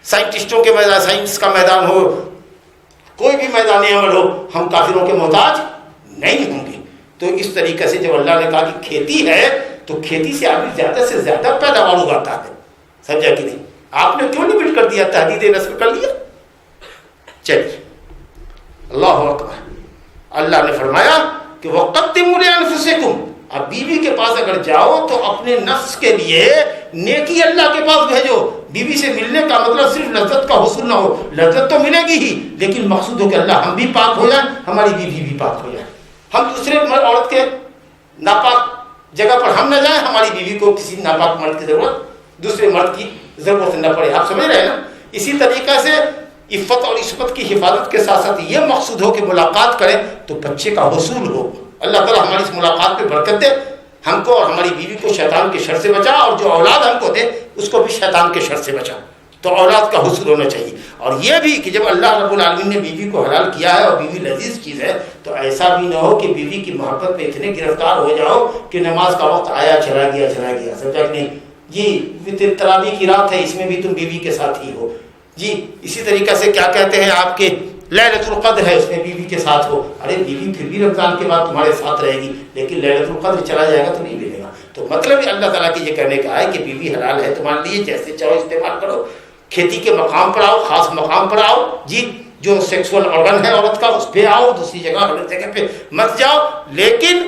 سائنٹسٹوں کے میدان، سائنس کا میدان ہو، کوئی بھی میدان عمل ہو، ہم کافروں کے محتاج نہیں ہوں گے. تو اس طریقے سے جب اللہ نے کہا کہ کھیتی ہے تو کھیتی سے آدمی زیادہ سے زیادہ پیداوار اگاتا ہے. سمجھا کہ نہیں؟ آپ نے کیوں لمٹ کر دیا، تحدید نسل کر لیا. چلیے اللہ اکبر. اللہ نے فرمایا کہ وَقَدِّمُوا لِأَنفُسِكُمْ، اب بیوی کے پاس اگر جاؤ تو اپنے نفس کے لیے نیکی اللہ کے پاس بھیجو. بیوی سے ملنے کا مطلب صرف لذت کا حصول نہ ہو، لذت تو ملے گی ہی، لیکن مقصود ہو کہ اللہ ہم بھی پاک ہو جائیں، ہماری بیوی بھی پاک ہو جائے. ہم دوسرے عورت کے ناپاک جگہ پر ہم نہ جائیں، ہماری بیوی کو کسی ناپاک مرد کی ضرورت، دوسرے مرد کی ضرورت نہ پڑے. آپ سمجھ رہے ہیں نا؟ اسی طریقے سے عفت اور عصمت کی حفاظت کے ساتھ ساتھ یہ مقصود ہو کہ ملاقات کریں تو بچے کا حصول ہو. اللہ تعالیٰ ہماری اس ملاقات پہ برکت دے، ہم کو اور ہماری بیوی کو شیطان کے شر سے بچا، اور جو اولاد ہم کو دے اس کو بھی شیطان کے شر سے بچا. تو اولاد کا حصول ہونا چاہیے. اور یہ بھی کہ جب اللہ رب العالمین نے بیوی کو حلال کیا ہے اور بیوی لذیذ چیز ہے تو ایسا بھی نہ ہو کہ بیوی کی محبت میں اتنے گرفتار ہو جاؤ کہ نماز کا وقت آیا چلا گیا سمجھا کہ نہیں جی تراویح کی رات ہے اس میں بھی تم بیوی کے ساتھ ہی ہو جی. اسی طریقے سے کیا کہتے ہیں آپ کے لیلۃ القدر ہے اس میں بیوی کے ساتھ ہو. ارے بیوی پھر بھی رمضان کے بعد تمہارے ساتھ رہے گی لیکن لیلۃ القدر چلا جائے گا تو نہیں ملے گا. تو مطلب اللہ تعالیٰ کی یہ کہنے کا ہے کہ بیوی حلال ہے تمہارے لیے جیسے چاہو استعمال کرو. کھیتی کے مقام پر آؤ خاص مقام پر آؤ جی جو سیکسول آرگن ہے عورت کا اس پہ آؤ دوسری جگہ غلط جگہ پہ مت جاؤ. لیکن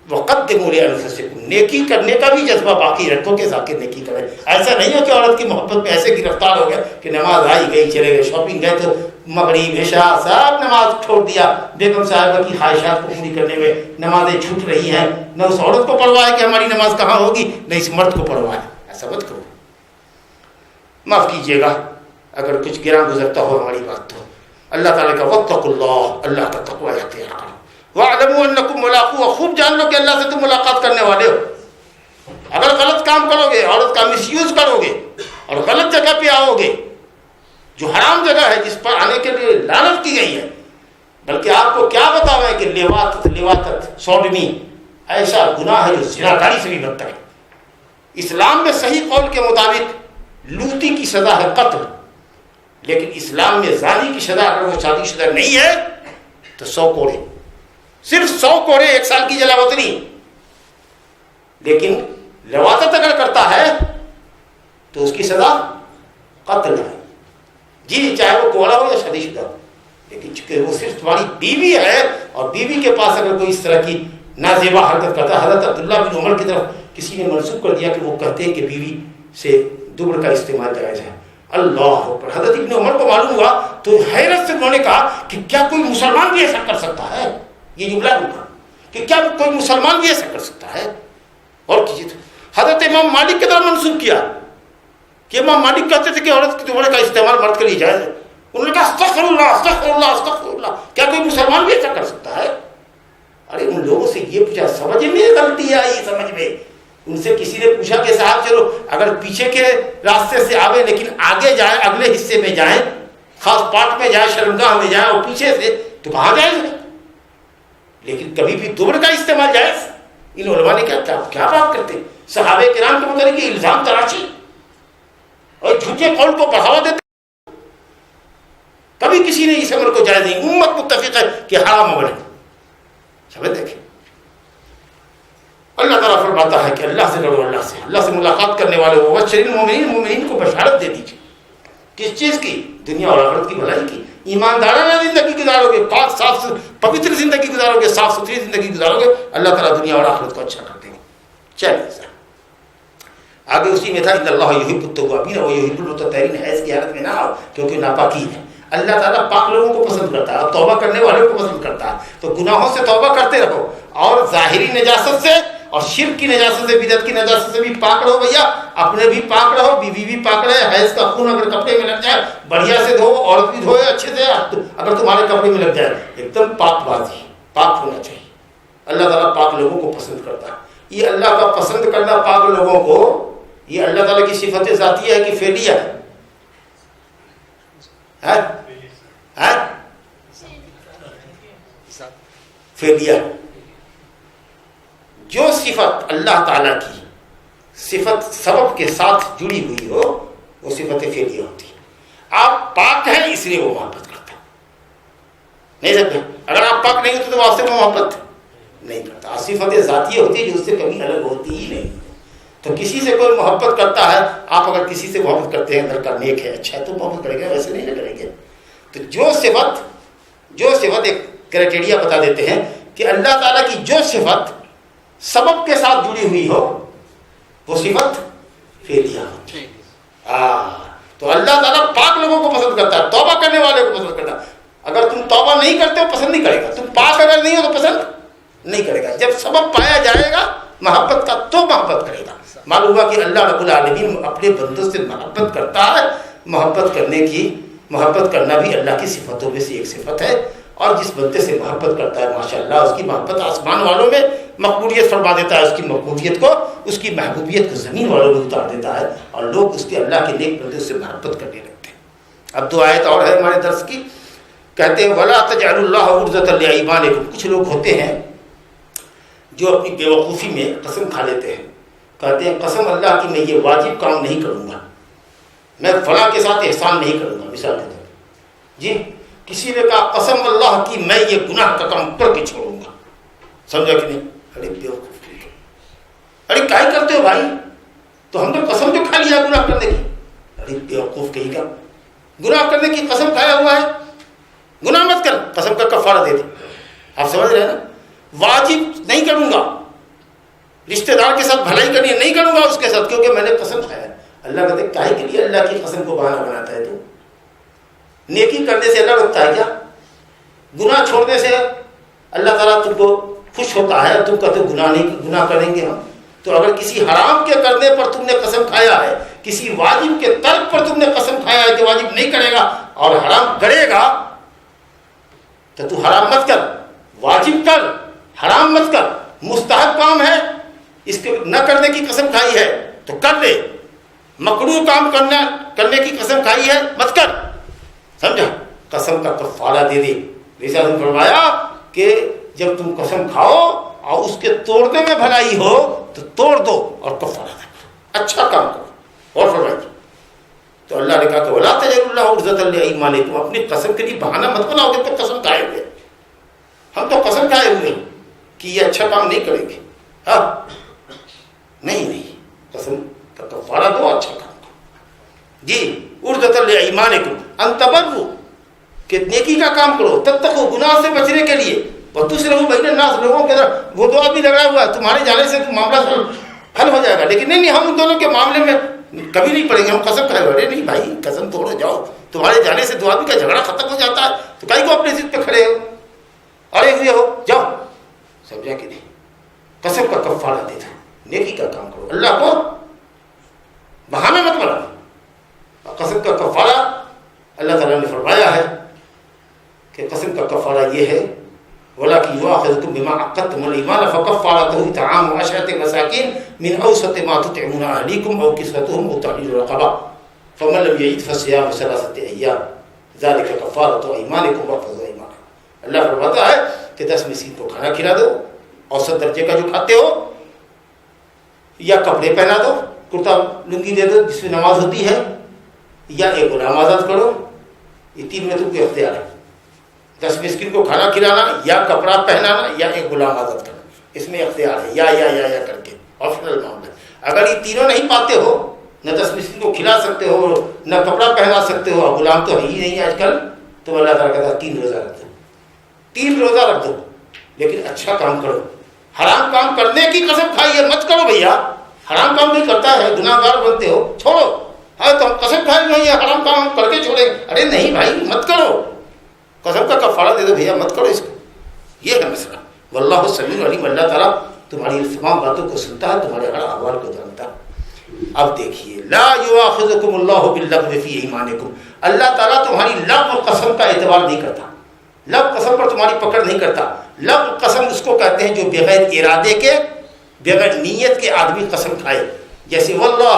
وقدموا لانفسکم نیکی کرنے کا بھی جذبہ باقی رکھو کہ ذاکر نیکی کرے. ایسا نہیں ہو کہ عورت کی محبت میں ایسے گرفتار ہو گیا کہ نماز آئی گئی چلے گئے شاپنگ گئے تو مغرب عشاء سب نماز چھوڑ دیا. بیگم صاحبہ کی خواہشات کو پوری کرنے میں نمازیں چھوٹ رہی ہیں. نہ اس عورت کو پرواہ ہے کہ ہماری نماز کہاں ہوگی نہ اس مرد کو پرواہ ہے. ایسا مت کرو. معاف کیجیے گا اگر کچھ گراں گزرتا ہو ہماری بات تو. اللہ تعالیٰ کا واتقوا اللہ اللہ کا تقوی اختیار کرو. وَاعْلَمُوا أَنَّكُمْ مُلَاقُوهُ خوب جان لو کہ اللہ سے تم ملاقات کرنے والے ہو. اگر غلط کام کرو گے عورت کا مس یوز کرو گے اور غلط جگہ پہ آؤ گے جو حرام جگہ ہے جس پر آنے کے لیے لعنت کی گئی ہے بلکہ آپ کو کیا بتاؤ ہے کہ لیواتت سوڈمی ایسا گناہ ہے جو زناکاری سے بھی بدتر ہے. اسلام میں صحیح قول کے مطابق لوطی کی سزا ہے قتل لیکن اسلام میں زانی کی سزا اگر وہ شادی شدہ نہیں ہے تو 100 کوڑے صرف 100 کوڑے 1 سال کی جلا وطنی. لیکن لواطت اگر کرتا ہے تو اس کی سزا قتل ہے جی چاہے وہ کوڑا ہو یا شادی شدہ ہو. لیکن چونکہ وہ صرف تمہاری بیوی ہے اور بیوی کے پاس اگر کوئی اس طرح کی نازیبا حرکت کرتا ہے. حضرت عبداللہ بن عمر کی طرف کسی نے منسوخ کر دیا کہ وہ کہتے ہیں کہ بیوی سے دبر کا استعمال جائز ہے. اللہ اکبر. حضرت ابن عمر کو معلوم ہوا تو حیرت سے انہوں نے کہا کہ کیا کوئی مسلمان بھی ایسا کر سکتا ہے. یہ جملہ ہوگا کہ کیا کوئی مسلمان بھی ایسا کر سکتا ہے. اور کسی حضرت امام مالک کی طرف منسوخ کیا کہ امام مالک کہتے تھے کہ عورت کی دبر کا استعمال مرد کے لیے جائز ہے. انہوں نے کہا استغفر اللہ استغفر اللہ استغفر اللہ. کیا کوئی مسلمان بھی ایسا کر سکتا ہے. ارے ان لوگوں سے یہ پوچھا سمجھ میں غلطی آئی سمجھ میں. ان سے کسی نے پوچھا کہ صاحب چلو اگر پیچھے کے راستے سے آوے لیکن آگے جائیں اگلے حصے میں جائیں خاص پارٹ میں جائیں شرمگاہ میں جائیں اور پیچھے سے تو کہاں جائیں گے. لیکن کبھی بھی دبر کا استعمال جائز. ان علماء نے کیا بات کرتے. صحابہ کرام کے متعلق الزام تراشی اور جھوٹے قول کو بڑھاوا دیتے. کبھی کسی نے اس عمل کو جائز نہیں. امت متفق ہے کہ حرام عمل ہے. سمجھ دیکھیں اللہ تعالیٰ فرماتا ہے کہ اللہ سے ڈرو. اللہ سے ملاقات کرنے والے وہ بشر مومنین کو بشارت دے دیجیے. کس چیز کی؟ دنیا اور آخرت کی بھلائی کی. ایماندارانہ زندگی گزارو گے پاک صاف پوتر زندگی گزارو گے صاف ستھری زندگی گزارو گے اللہ تعالیٰ دنیا اور آخرت کو اچھا کر دیں گے. چلیے سر آگے اسی میں تھا ان اللہ یحب التوابین و یحب المتطہرین. ہے اس کی حالت میں نہ آؤ کیونکہ ناپاکی ہے. اللہ تعالیٰ پاک لوگوں کو پسند کرتا ہے اور توبہ کرنے والوں کو پسند کرتا ہے. تو گناہوں سے توبہ کرتے رہو اور ظاہری نجاست سے اور شرک کی نجاست سے بدعت کی نجاست سے بھی پاک رہو. بھیا اپنے بھی پاک رہو بیوی بھی پاک رہے. حیض کا خون اگر کپڑے میں لگ جائے بڑھیا سے دھو عورت بھی دھوئے اچھے سے. اگر تمہارے کپڑے میں لگ جائے ایک دم پاک بازی پاک ہونا چاہیے. اللہ تعالیٰ پاک لوگوں کو پسند کرتا ہے. یہ اللہ کا پسند کرنا پاک لوگوں کو یہ اللہ تعالیٰ کی صفت ذاتیہ ہے کہ فعلیہ ہے. فعلیہ جو صفت اللہ تعالیٰ کی صفت سبب کے ساتھ جڑی ہوئی ہو وہ صفت فعلیہ ہوتی ہے. آپ پاک ہیں اس لیے وہ محبت کرتا نہیں سکتے. اگر آپ پاک نہیں ہوتے تو آپ سے وہ محبت نہیں کرتا. صفت ذاتیہ ہوتی ہے جو اس سے کبھی الگ ہوتی ہی نہیں. تو کسی سے کوئی محبت کرتا ہے آپ اگر کسی سے محبت کرتے ہیں اندر کا نیک ہے اچھا ہے تو محبت کریں گے ویسے نہیں کریں گے. تو جو صفت ایک کرائٹیریا بتا دیتے ہیں کہ اللہ تعالیٰ کی جو صفت سبب کے ساتھ جڑی ہوئی ہو وہ صفت فعلیہ ہوتی ہے. تو اللہ تعالیٰ پاک لوگوں کو پسند کرتا ہے توبہ کرنے والے کو پسند کرتا ہے. اگر تم توبہ نہیں کرتے ہو پسند نہیں کرے گا. تم پاک اگر نہیں ہو تو پسند نہیں کرے گا. جب سبب پایا جائے گا محبت کا تو محبت کرے گا. معلوم ہوا کہ اللہ رب العالمین اپنے بندوں سے محبت کرتا ہے. محبت کرنا بھی اللہ کی صفتوں میں سے ایک صفت ہے. اور جس بندے سے محبت کرتا ہے ماشاءاللہ اس کی محبت آسمان والوں میں مقبولیت فرما دیتا ہے اس کی مقبولیت کو، اس کی محبوبیت کو زمین والوں میں اتار دیتا ہے، اور لوگ اس کے اللہ کے نیک بندے اس سے محبت کرنے لگتے ہیں۔ اب 2 آیت اور ہے ہمارے درس کی، کہتے ہیں وَلَا تَجْعَلُوا اللَّهَ عُرْضَةً لِأَيْمَانِكُمْ۔ کچھ لوگ ہوتے ہیں جو اپنی بے وقوفی میں قسم کھا لیتے ہیں، کہتے ہیں قسم اللہ کی میں یہ واجب کام نہیں کروں گا، میں فلاں کے ساتھ احسان نہیں کروں گا، مثال کے طور پر جی کسی نے کہا قسم اللہ کی میں یہ گناہ کا کام کر کے چھوڑوں گا، سمجھا کہ نہیں؟ ارے بے وقوف، ارے کیا کرتے ہو بھائی؟ تو ہم نے قسم جو کھا لیا گناہ کرنے کی، ارے بے وقوف کہیں گا، گناہ کرنے کی قسم کھایا ہوا ہے، گناہ مت کر، قسم کا کفارہ دے دے۔ آپ سمجھ رہے ہیں نا؟ واجب نہیں کروں گا، رشتہ دار کے ساتھ بھلائی کرنی ہے نہیں کروں گا اس کے ساتھ، کیونکہ میں نے قسم کھایا ہے۔ اللہ کہتے کاہے کے لیے اللہ کی قسم کو بہانہ بناتا ہے؟ تو نیکی کرنے سے اللہ رکتا ہے کیا؟ گناہ چھوڑنے سے اللہ تعالیٰ تم کو خوش ہوتا ہے، تم کہتے گناہ نہیں، گناہ کریں گے ہم؟ تو اگر کسی حرام کے کرنے پر تم نے قسم کھایا ہے، کسی واجب کے ترک پر تم نے قسم کھایا ہے کہ واجب نہیں کرے گا اور حرام کرے گا، تو تو حرام مت کر، واجب کر، حرام مت کر، مستحب کام ہے اس کے نہ کرنے کی قسم کھائی ہے تو کر لے، مکروہ کام کرنے کی قسم کھائی ہے مت کر، سمجھا؟ قسم کا کفارہ دے دے۔ جیسا نے فرمایا کہ جب تم قسم کھاؤ اور اس کے توڑنے میں بھلائی ہو تو توڑ دو اور کفارہ دے، اچھا کام کرو۔ اور فرمایا تو اللہ نے کہا کہ وَلَا تَجْعَلُوا اللَّهَ عُرْضَةً لِأَيْمَانِكُمْ، اپنی قسم کے لیے بہانہ مت بناؤ کہ تم قسم کھائے ہوئے، ہم تو قسم کھائے ہوئے ہیں کہ یہ اچھا کام نہیں کریں گے، ہاں نہیں، قسم کا کفارہ دو، اچھا کام کرو جی۔ عُرْضَةً لِأَيْمَانِكُمْ أَن تَبَرُّوا، کہ نیکی کا کام کرو، تتقوا، گناہ سے بچنے کے لیے، وَتُصْلِحُوا بَيْنَ النَّاسِ، لوگوں کے اندر وہ 2 آدمی لگا ہوا ہے، تمہارے جانے سے معاملہ حل ہو جائے گا، لیکن نہیں ہم ان دونوں کے معاملے میں کبھی نہیں پڑیں گے، ہم قسم کھائے ہوئے، نہیں بھائی قسم توڑو جاؤ، تمہارے جانے سے 2 آدمی کا جھگڑا ختم ہو جاتا ہے تو کئی کو اپنے ضد پہ کھڑے ہو، اڑے ہوئے ہو، جاؤ، سمجھا کہ نہیں؟ قسم کا کفارہ دے دو، نیکی کا کام کرو، اللہ کو بہانہ مت بناؤ۔ قسم کا کفارہ اللہ تعالیٰ نے فرمایا ہے کہ قسم کا کفارہ یہ ہے وَلَكِنْ يُؤَاخِذُكُم بِمَا عَقَّدتُّمُ الْأَيْمَانَ فَكَفَّارَتُهُ إِطْعَامُ 10 مساكين من أوسط ما تطعمون أهليكم أو كسوتهم أو تحرير رقبة فمن لم يجد فصيام 3 أيام ذلك كفارة أيمانكم واحفظوا أيمانكم۔ اللہ فرماتا ہے کہ 10 مسکین کو کھانا کھلا دو، اوسط درجے کا جو کھاتے ہو، یا کپڑے پہنا دو، کرتا لنگی دے دو جس میں نماز ہوتی ہے، یا ایک غلام آزاد کرو، یہ 3 میں تم کو اختیار ہے۔ 10 مسکین کو کھانا کھلانا، یا کپڑا پہنانا، یا ایک غلام آزاد کرنا، اس میں اختیار ہے، یا کر کے آپشنل معاملہ۔ اگر یہ تینوں نہیں پاتے ہو، نہ 10 مسکین کو کھلا سکتے ہو، نہ کپڑا پہنا سکتے ہو، غلام تو ہے ہی نہیں آج کل، تو اللہ تعالیٰ کہتا ہے 3 روزہ رکھ دو، 3 روزہ رکھ دو، لیکن اچھا کام کرو۔ حرام کام کرنے کی قسم کھائی ہے مت کرو بھیا، حرام کام نہیں کرتا ہے گناہ گار بنتے ہو، چھوڑو۔ ہاں تو ہم قسم کھائے نہیں ہے حرام کام ہم کر کے چھوڑیں، ارے نہیں بھائی مت کرو، قسم کا کفارہ دے دو بھیا، مت کرو اس کو، یہ ہے مسئلہ۔ واللہ سمیع علیم، اللہ تعالیٰ تمہاری تمام باتوں کو سنتا ہے، تمہارے ہر احوال کو جانتا ہے۔ اب دیکھیے لا یؤاخذکم اللہ باللغو فی ایمانکم، اللہ تعالیٰ تمہاری لغو قسم کا اعتبار نہیں کرتا، لغو قسم پر تمہاری پکڑ نہیں کرتا۔ لغو قسم اس کو کہتے ہیں جو بغیر ارادے کے، بغیر نیت کے آدمی قسم کھائے، جیسے واللہ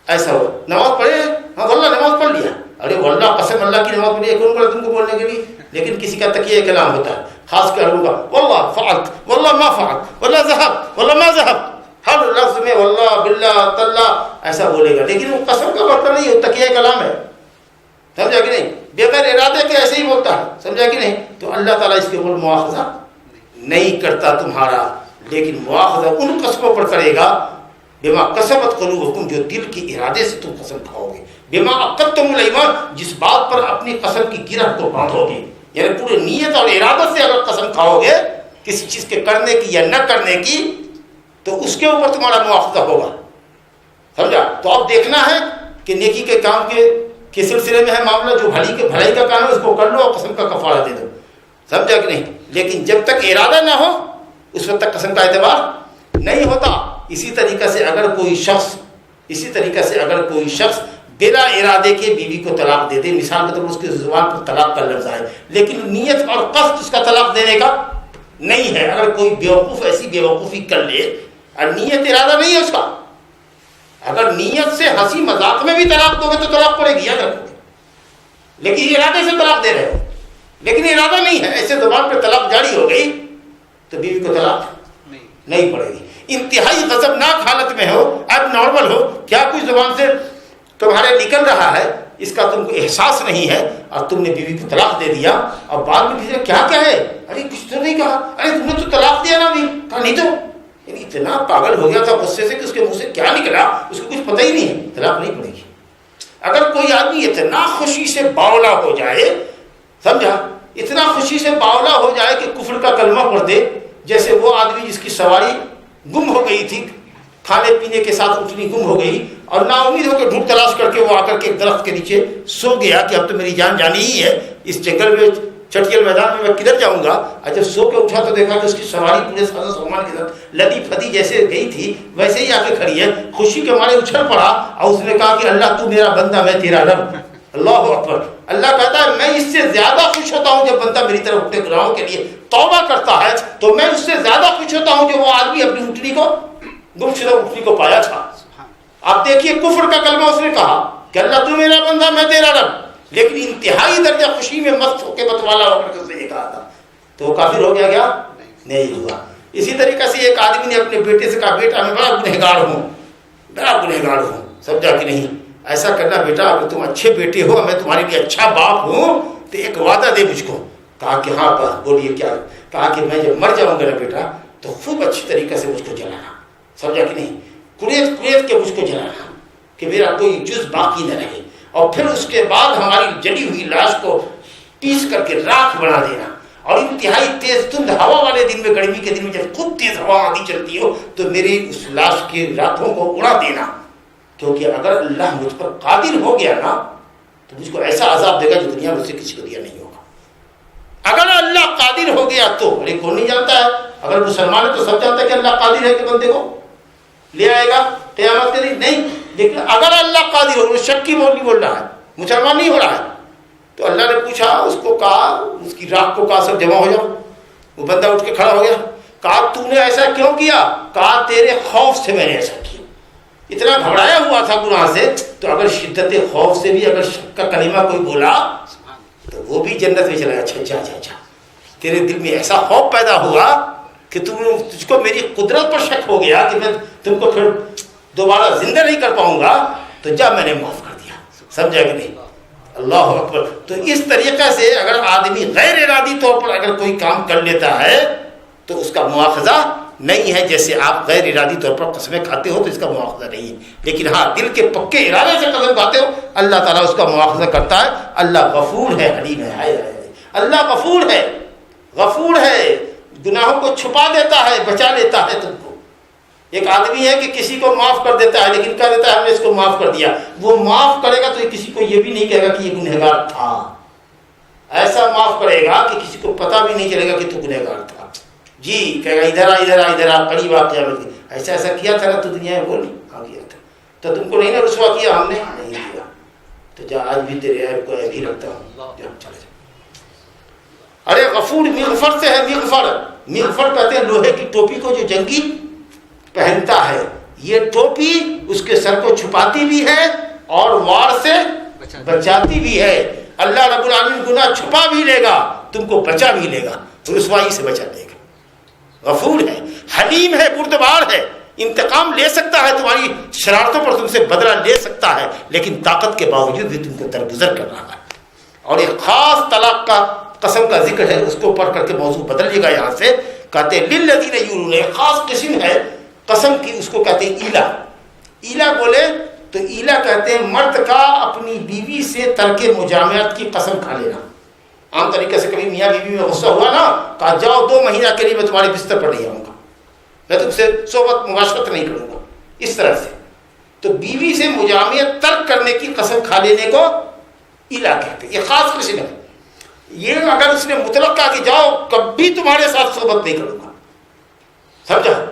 ایسا ہو، نماز پڑھے، ہاں واللہ نماز پڑھ لیا، ارے واللہ قسم اللہ کی نماز پڑھی ہے، کون بولا تم کو بولنے کے لیے؟ لیکن کسی کا تکیہ کلام ہوتا ہے، خاص کر لوگوں کا واللہ فعلت، واللہ ما فعلت، واللہ ذهب، واللہ ما ذهب، ہر لفظ میں واللہ باللہ تاللہ ایسا بولے گا، لیکن وہ قسم کا مطلب نہیں، وہ تکیہ کلام ہے، سمجھا کہ نہیں؟ بغیر ارادے کے ایسے ہی بولتا ہے، سمجھا کہ نہیں؟ تو اللہ تعالیٰ اس کے اوپر مواخذہ نہیں کرتا تمہارا، لیکن مواخذہ ان قسموں پر کرے گا بما قسمت قلوبکم، جو دل کے ارادے سے تم قسم کھاؤ گے، بما عقدتم الایمان، جس بات پر اپنی قسم کی گرہ کو باندھو گے، یعنی پورے نیت اور ارادت سے اگر قسم کھاؤ گے کسی چیز کے کرنے کی یا نہ کرنے کی، تو اس کے اوپر تمہارا مواخذہ ہوگا، سمجھا؟ تو اب دیکھنا ہے کہ نیکی کے کام کے سلسلے میں ہے معاملہ، جو بھلائی کا کام ہے اس کو کر لو اور قسم کا کفارہ دے دو، سمجھا کہ نہیں؟ لیکن جب تک ارادہ نہ ہو اس وقت تک قسم کا اعتبار نہیں ہوتا۔ اسی طریقے سے اگر کوئی شخص بلا ارادے کے بیوی کو طلاق دے دے، مثال کے طور پر اس کی زبان پر طلاق کا لفظ آئے، لیکن نیت اور قصد اس کا طلاق دینے کا نہیں ہے. اگر کوئی بیوقوف ایسی بیوقوفی کر لے اور نیت ارادہ نہیں ہے اس کا، اگر نیت سے ہنسی مذاق میں بھی طلاق دو گے تو طلاق پڑے گی، یاد رکھو. لیکن ارادے سے طلاق دے رہے ہو، لیکن ارادہ نہیں ہے، ایسے زبان پہ طلاق جاری ہو گئی تو بیوی کو طلاق نہیں پڑے گی. انتہائی غضبناک حالت میں ہو، اب نارمل ہو، کیا کوئی زبان سے تمہارے نکل رہا ہے اس کا تم کو احساس نہیں ہے، اور تم نے بیوی کو طلاق دے دیا، اور بعد میں کسی نے کیا ہے، ارے کچھ تو نہیں کہا، ارے تم نے تو طلاق دیا نا ابھی، کہا نہیں تو. یعنی اتنا پاگل ہو گیا تھا غصے سے کہ اس کے منہ سے کیا نکلا اس کو کچھ پتہ ہی نہیں ہے. طلاق نہیں پڑے گی. اگر کوئی آدمی اتنا خوشی سے باولا ہو جائے، سمجھا، اتنا خوشی سے باولا ہو جائے کہ کفر کا کلمہ پڑھ دے، جیسے وہ آدمی جس کی سواری گم ہو گئی تھی، کھانے پینے کے ساتھ اٹھنی گم ہو گئی، اور نا امید ہو کے ڈھونڈ تلاش کر کے وہ آ کر کے ایک درخت کے نیچے سو گیا کہ اب تو میری جان جانی ہی ہے، اس جنگل میں چٹیل میدان میں کدھر جاؤں گا. اور جب سو کے اٹھا تو دیکھا کہ اس کی سواری پورے ساز و سامان کے ساتھ لدی پھدی جیسے گئی تھی ویسے ہی آ کے کھڑی ہے. خوشی کے مارے اچھل پڑا اور اس نے کہا کہ اللہ تو میرا بندہ، میں تیرا رب. اللہ اکبر. اللہ کہتا ہے میں اس سے زیادہ خوش ہوتا ہوں جب بندہ میری طرف اپنے گناہوں کے لیے توبہ کرتا ہے، تو میں اس سے زیادہ خوش ہوتا ہوں جو وہ آدمی اپنی اٹھنی کو گمشدہ اٹھنی کو پایا تھا. آپ دیکھیے کفر کا کلمہ اس نے کہا کہ اللہ تو میرا بندہ، میں تیرا رب، لیکن انتہائی درجہ خوشی میں مست ہو کے متوالا ہو کر کے یہ کہا تھا، تو وہ کافر ہو گیا کیا؟ نہیں ہوا. اسی طریقے سے ایک آدمی نے اپنے بیٹے سے کہا بیٹا میں بڑا گنہگار ہوں، بڑا گنہگار ہوں. سمجھا کہ نہیں؟ ایسا کرنا بیٹا، اگر تم اچھے بیٹے ہو، میں تمہارے لیے اچھا باپ ہوں، تو ایک وعدہ دے مجھ کو. کہا کہ ہاں بولیے کیا؟ کہا کہ میں جب مر جاؤں گا نا بیٹا تو خوب اچھی طریقے سے مجھ کو جلانا. سمجھا کہ نہیں؟ کوریت کے مجھ کو جلانا کہ میرا کوئی جز باقی نہ رہے، اور پھر اس کے بعد ہماری جلی ہوئی لاش کو پیس کر کے راکھ بنا دینا، اور انتہائی تیز تند ہوا والے دن میں، گرمی کے دن میں جب خوب تیز ہوا آندھی چلتی ہو تو میری اس لاش کی راکھوں کو اڑا دینا. کیونکہ اگر اللہ مجھ پر قادر ہو گیا نا تو مجھ کو ایسا عذاب دے گا جو دنیا میں سے کسی کو دیا نہیں ہوگا. اگر اللہ قادر ہو گیا تو، ارے کون نہیں جانتا ہے، اگر مسلمان ہے تو سب جانتا ہے کہ اللہ قادر ہے کہ بندے کو لے آئے گا قیامت کے دن. نہیں، لیکن اگر اللہ قادر ہو، شک کی بول نہیں بول رہا ہے، مسلمان نہیں ہو رہا ہے، تو اللہ نے پوچھا اس کو، کہا اس کی راکھ کو، کہا سب جمع ہو جاؤ. وہ بندہ اٹھ کے کھڑا ہو گیا. کہا تو نے ایسا کیوں کیا؟ کہا تیرے خوف سے میں نے ایسا کیا. اتنا گھبرایا ہوا تھا گناہ سے، تو اگر شدت خوف سے بھی اگر شک کا کلمہ کوئی بولا تو وہ بھی جنت میں چلا گیا. اچھا تیرے دل میں ایسا خوف پیدا ہوا کہ تجھ کو میری قدرت پر شک ہو گیا کہ میں تم کو پھر دوبارہ زندہ نہیں کر پاؤں گا، تو جا میں نے معاف کر دیا. سمجھا کہ نہیں؟ اللہ اکبر. تو اس طریقے سے اگر آدمی غیر ارادی طور پر اگر کوئی کام کر لیتا ہے تو اس کا مواخذہ نہیں ہے. جیسے آپ غیر ارادی طور پر قسمیں کھاتے ہو تو اس کا مواخذہ نہیں ہے، لیکن ہاں دل کے پکے ارادے سے قسم کھاتے ہو اللہ تعالیٰ اس کا مواخذہ کرتا ہے. اللہ غفور ہے، حلیم ہے. اللہ غفور ہے، غفور ہے، گناہوں کو چھپا دیتا ہے، بچا لیتا ہے تم کو. ایک آدمی ہے کہ کسی کو معاف کر دیتا ہے، لیکن کہہ دیتا ہے ہم نے اس کو معاف کر دیا. وہ معاف کرے گا تو کسی کو یہ بھی نہیں کہے گا کہ یہ گنہگار تھا. ایسا معاف کرے گا کہ کسی کو پتہ بھی نہیں چلے گا کہ تو گنہگار تھا. جی کہے گا ادھر آ قریب آ قیامت کی ایسا ایسا کیا تھا نا تو دنیا میں بول ہاں کیا تھا. تو تم کو نہیں نا رسوا کیا، ہم نے نہیں کیا. تو جا آج بھی تیرے عیب کو عیب ہی رکھتا ہوں، جا چلے جا. ارے غفور مغفر سے ہے. مغفر کہتے ہیں لوہے کی ٹوپی کو جو جنگی پہنتا ہے. یہ ٹوپی اس کے سر کو چھپاتی بھی ہے اور وار سے بچاتی بھی ہے. اللہ رب العالمین گناہ چھپا بھی لے گا، تم کو بچا بھی لے گا، رسوائی سے بچا لے گا. غفور ہے، حلیم ہے، بردبار ہے، انتقام لے سکتا ہے، تمہاری شرارتوں پر تم سے بدلہ لے سکتا ہے، لیکن طاقت کے باوجود بھی تم کو درگزر کر رہا ہے. اور ایک خاص طلاق کا قسم کا ذکر ہے، اس کو پڑھ کر کے موضوع بدلیے گا. یہاں سے کہتے ہیں للذین یولون، ایک خاص قسم ہے قسم کی، اس کو کہتے ہیں ایلا. ایلا بولے تو ایلا کہتے ہیں مرد کا اپنی بیوی سے ترک مجامعت کی قسم کھا لینا. عام طریقے سے کبھی میاں بیوی میں غصہ ہوا نا، کہا جاؤ 2 مہینہ کے لیے میں تمہارے بستر پر نہیں آؤں گا، میں تم سے صحبت مباشرت نہیں کروں گا، اس طرح سے. تو بیوی سے مجامعت ترک کرنے کی قسم کھا لینے کو ایلا کہتے ہیں. یہ خاص قسم ہے. یہ اگر اس نے مطلق کہا کہ جاؤ کبھی تمہارے ساتھ صحبت نہیں کروں گا، سمجھا،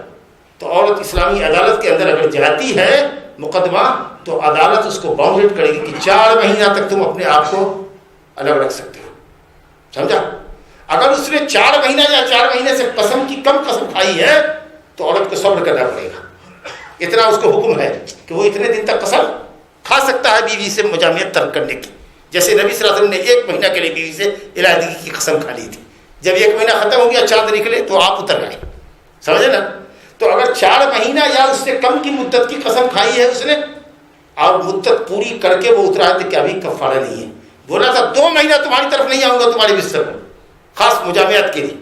تو عورت اسلامی عدالت کے اندر اگر جاتی ہے مقدمہ تو عدالت اس کو باؤنڈیڈ کرے گی کہ 4 مہینہ تک تم اپنے آپ کو الگ رکھ سکتے ہو. سمجھا. اگر اس نے 4 مہینہ یا 4 مہینے سے قسم کی کم قسم کھائی ہے تو عورت کو صبر کرنا پڑے گا. اتنا اس کو حکم ہے کہ وہ اتنے دن تک قسم کھا سکتا ہے بیوی سے مجامعت ترک کرنے کی. جیسے نبی صلی اللہ علیہ وسلم نے 1 مہینہ کے لیے بیوی سے علیحدگی کی قسم کھا لی تھی. جب 1 مہینہ ختم ہو گیا، چاند نکلے تو آپ اتر گئے. سمجھے نا؟ تو اگر 4 مہینہ یا اس سے کم کی مدت کی قسم کھائی ہے اس نے اور مدت پوری کر کے وہ اترا ہے تو کیا ابھی کفارہ نہیں ہے. بولا تھا 2 مہینہ تمہاری طرف نہیں آؤں گا تمہارے بستر پر خاص مجامعت کے لیے،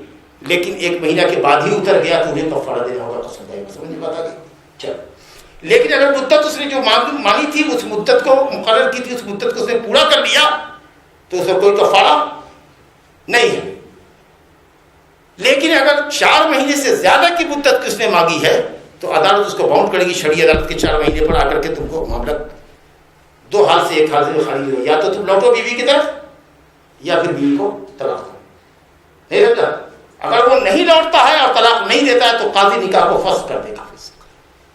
لیکن 1 مہینہ کے بعد ہی اتر گیا تو انہیں کفارہ دینا ہوگا. قسم کا سمجھ نہیں پاتا چل. لیکن اگر مدت اس نے جو مانی تھی اس مدت کو مقرر کی تھی اس مدت کو اس نے پورا کر لیا تو اس میں کوئی کفارہ نہیں ہے. لیکن اگر 4 مہینے سے زیادہ کی مدت اس نے مانگی ہے تو عدالت اس کو باؤنڈ کرے گی. شرعی عدالت کے 4 مہینے پر آ کر کے تم کو معاملہ 2 حال سے ایک حال سے خالی ہو، یا تو تم لوٹو بیوی کی طرف یا پھر بیوی کو طلاق دو. نہیں سمجھا؟ اگر وہ نہیں لوٹتا ہے اور طلاق نہیں دیتا ہے تو قاضی نکاح کو فسخ کر دے گا.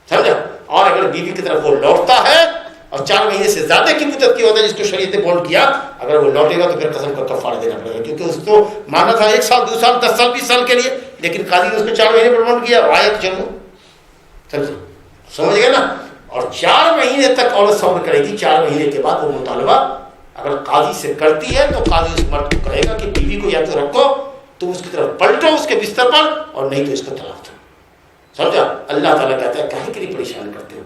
سمجھا؟ اور اگر بیوی کی طرف وہ لوٹتا ہے اور 4 مہینے سے زیادہ کی مدت کی ہوتا ہے جس کو شریعت نے بولڈ کیا، اگر وہ لوٹے گا تو پھر قسم کا کفارہ دینا پڑے گا، کیونکہ اس کو مانا تھا 1 سال 2 سال 10 سال 20 سال کے لیے، لیکن قاضی نے اس کو 4 مہینے پر بولڈ کیا. آیت چلو سمجھ گئے نا؟ اور 4 مہینے تک عورت صبر کرے گی. 4 مہینے کے بعد وہ مطالبہ اگر قاضی سے کرتی ہے تو قاضی اس مرد کو کہے گا کہ بیوی کو یا تو رکھو، تم اس کی طرف پلٹو اس کے بستر پر، اور نہیں تو اس کو طلاق دو. سمجھا؟ اللہ تعالیٰ کہتا ہے کہیں کے لیے پریشان کرتے ہو،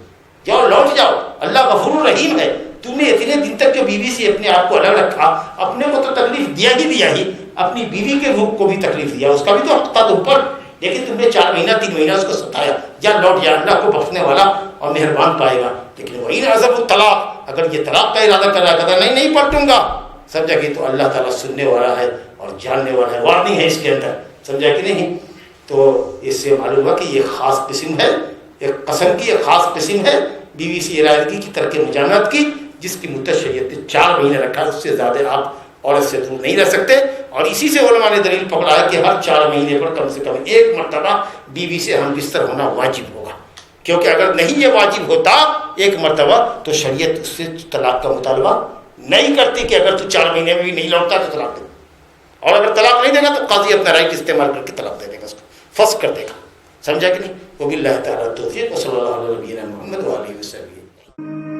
جاؤ لوٹ جاؤ. اللہ غفور رحیم ہے. تم نے اتنے دن تک جو بیوی سے اپنے آپ کو الگ رکھا، اپنے کو تو تکلیف دیا ہی اپنی بیوی کے حقوق کو بھی تکلیف دیا، اس کا بھی تو حق تھا تم پر. لیکن تم نے 4 مہینہ 3 مہینہ اس کو ستایا. جا لوٹ جا، اللہ کو بخشنے والا اور مہربان پائے گا. لیکن وہی عذاب الطلاق، اگر یہ طلاق کا ارادہ کر رہا ہے، کہتا نہیں پلٹوں گا، سمجھا کہ تو اللہ تعالیٰ سننے والا ہے اور جاننے والا ہے. وارننگ ہے اس کے اندر، سمجھا کہ نہیں؟ تو اس سے معلوم ہوا کہ یہ خاص قسم ہے، ایک قسم کی ایک خاص قسم ہے بیوی سے علیحدگی کی، ترک مجامعت کی، جس کی مدت شریعت نے 4 مہینے رکھا. اس سے زیادہ آپ عورت سے دور نہیں رہ سکتے. اور اسی سے علماء نے دلیل پکڑا ہے کہ ہر 4 مہینے پر کم سے کم 1 مرتبہ بیوی سے ہم بستر ہونا واجب ہوگا، کیونکہ اگر نہیں یہ واجب ہوتا 1 مرتبہ تو شریعت اس سے طلاق کا مطالبہ نہیں کرتی کہ اگر تو 4 مہینے میں بھی نہیں لوٹتا تو طلاق دے. اور اگر طلاق نہیں دے گا تو قاضی اپنا رائٹ استعمال کر کے طلاق دے دے گا، اس کو فسخ کر دے گا. سمجھا کہ نہیں؟ وباللہ تعالیٰ توفیق. صلی اللہ علیہ وسلم محمد وآلہ وسلم.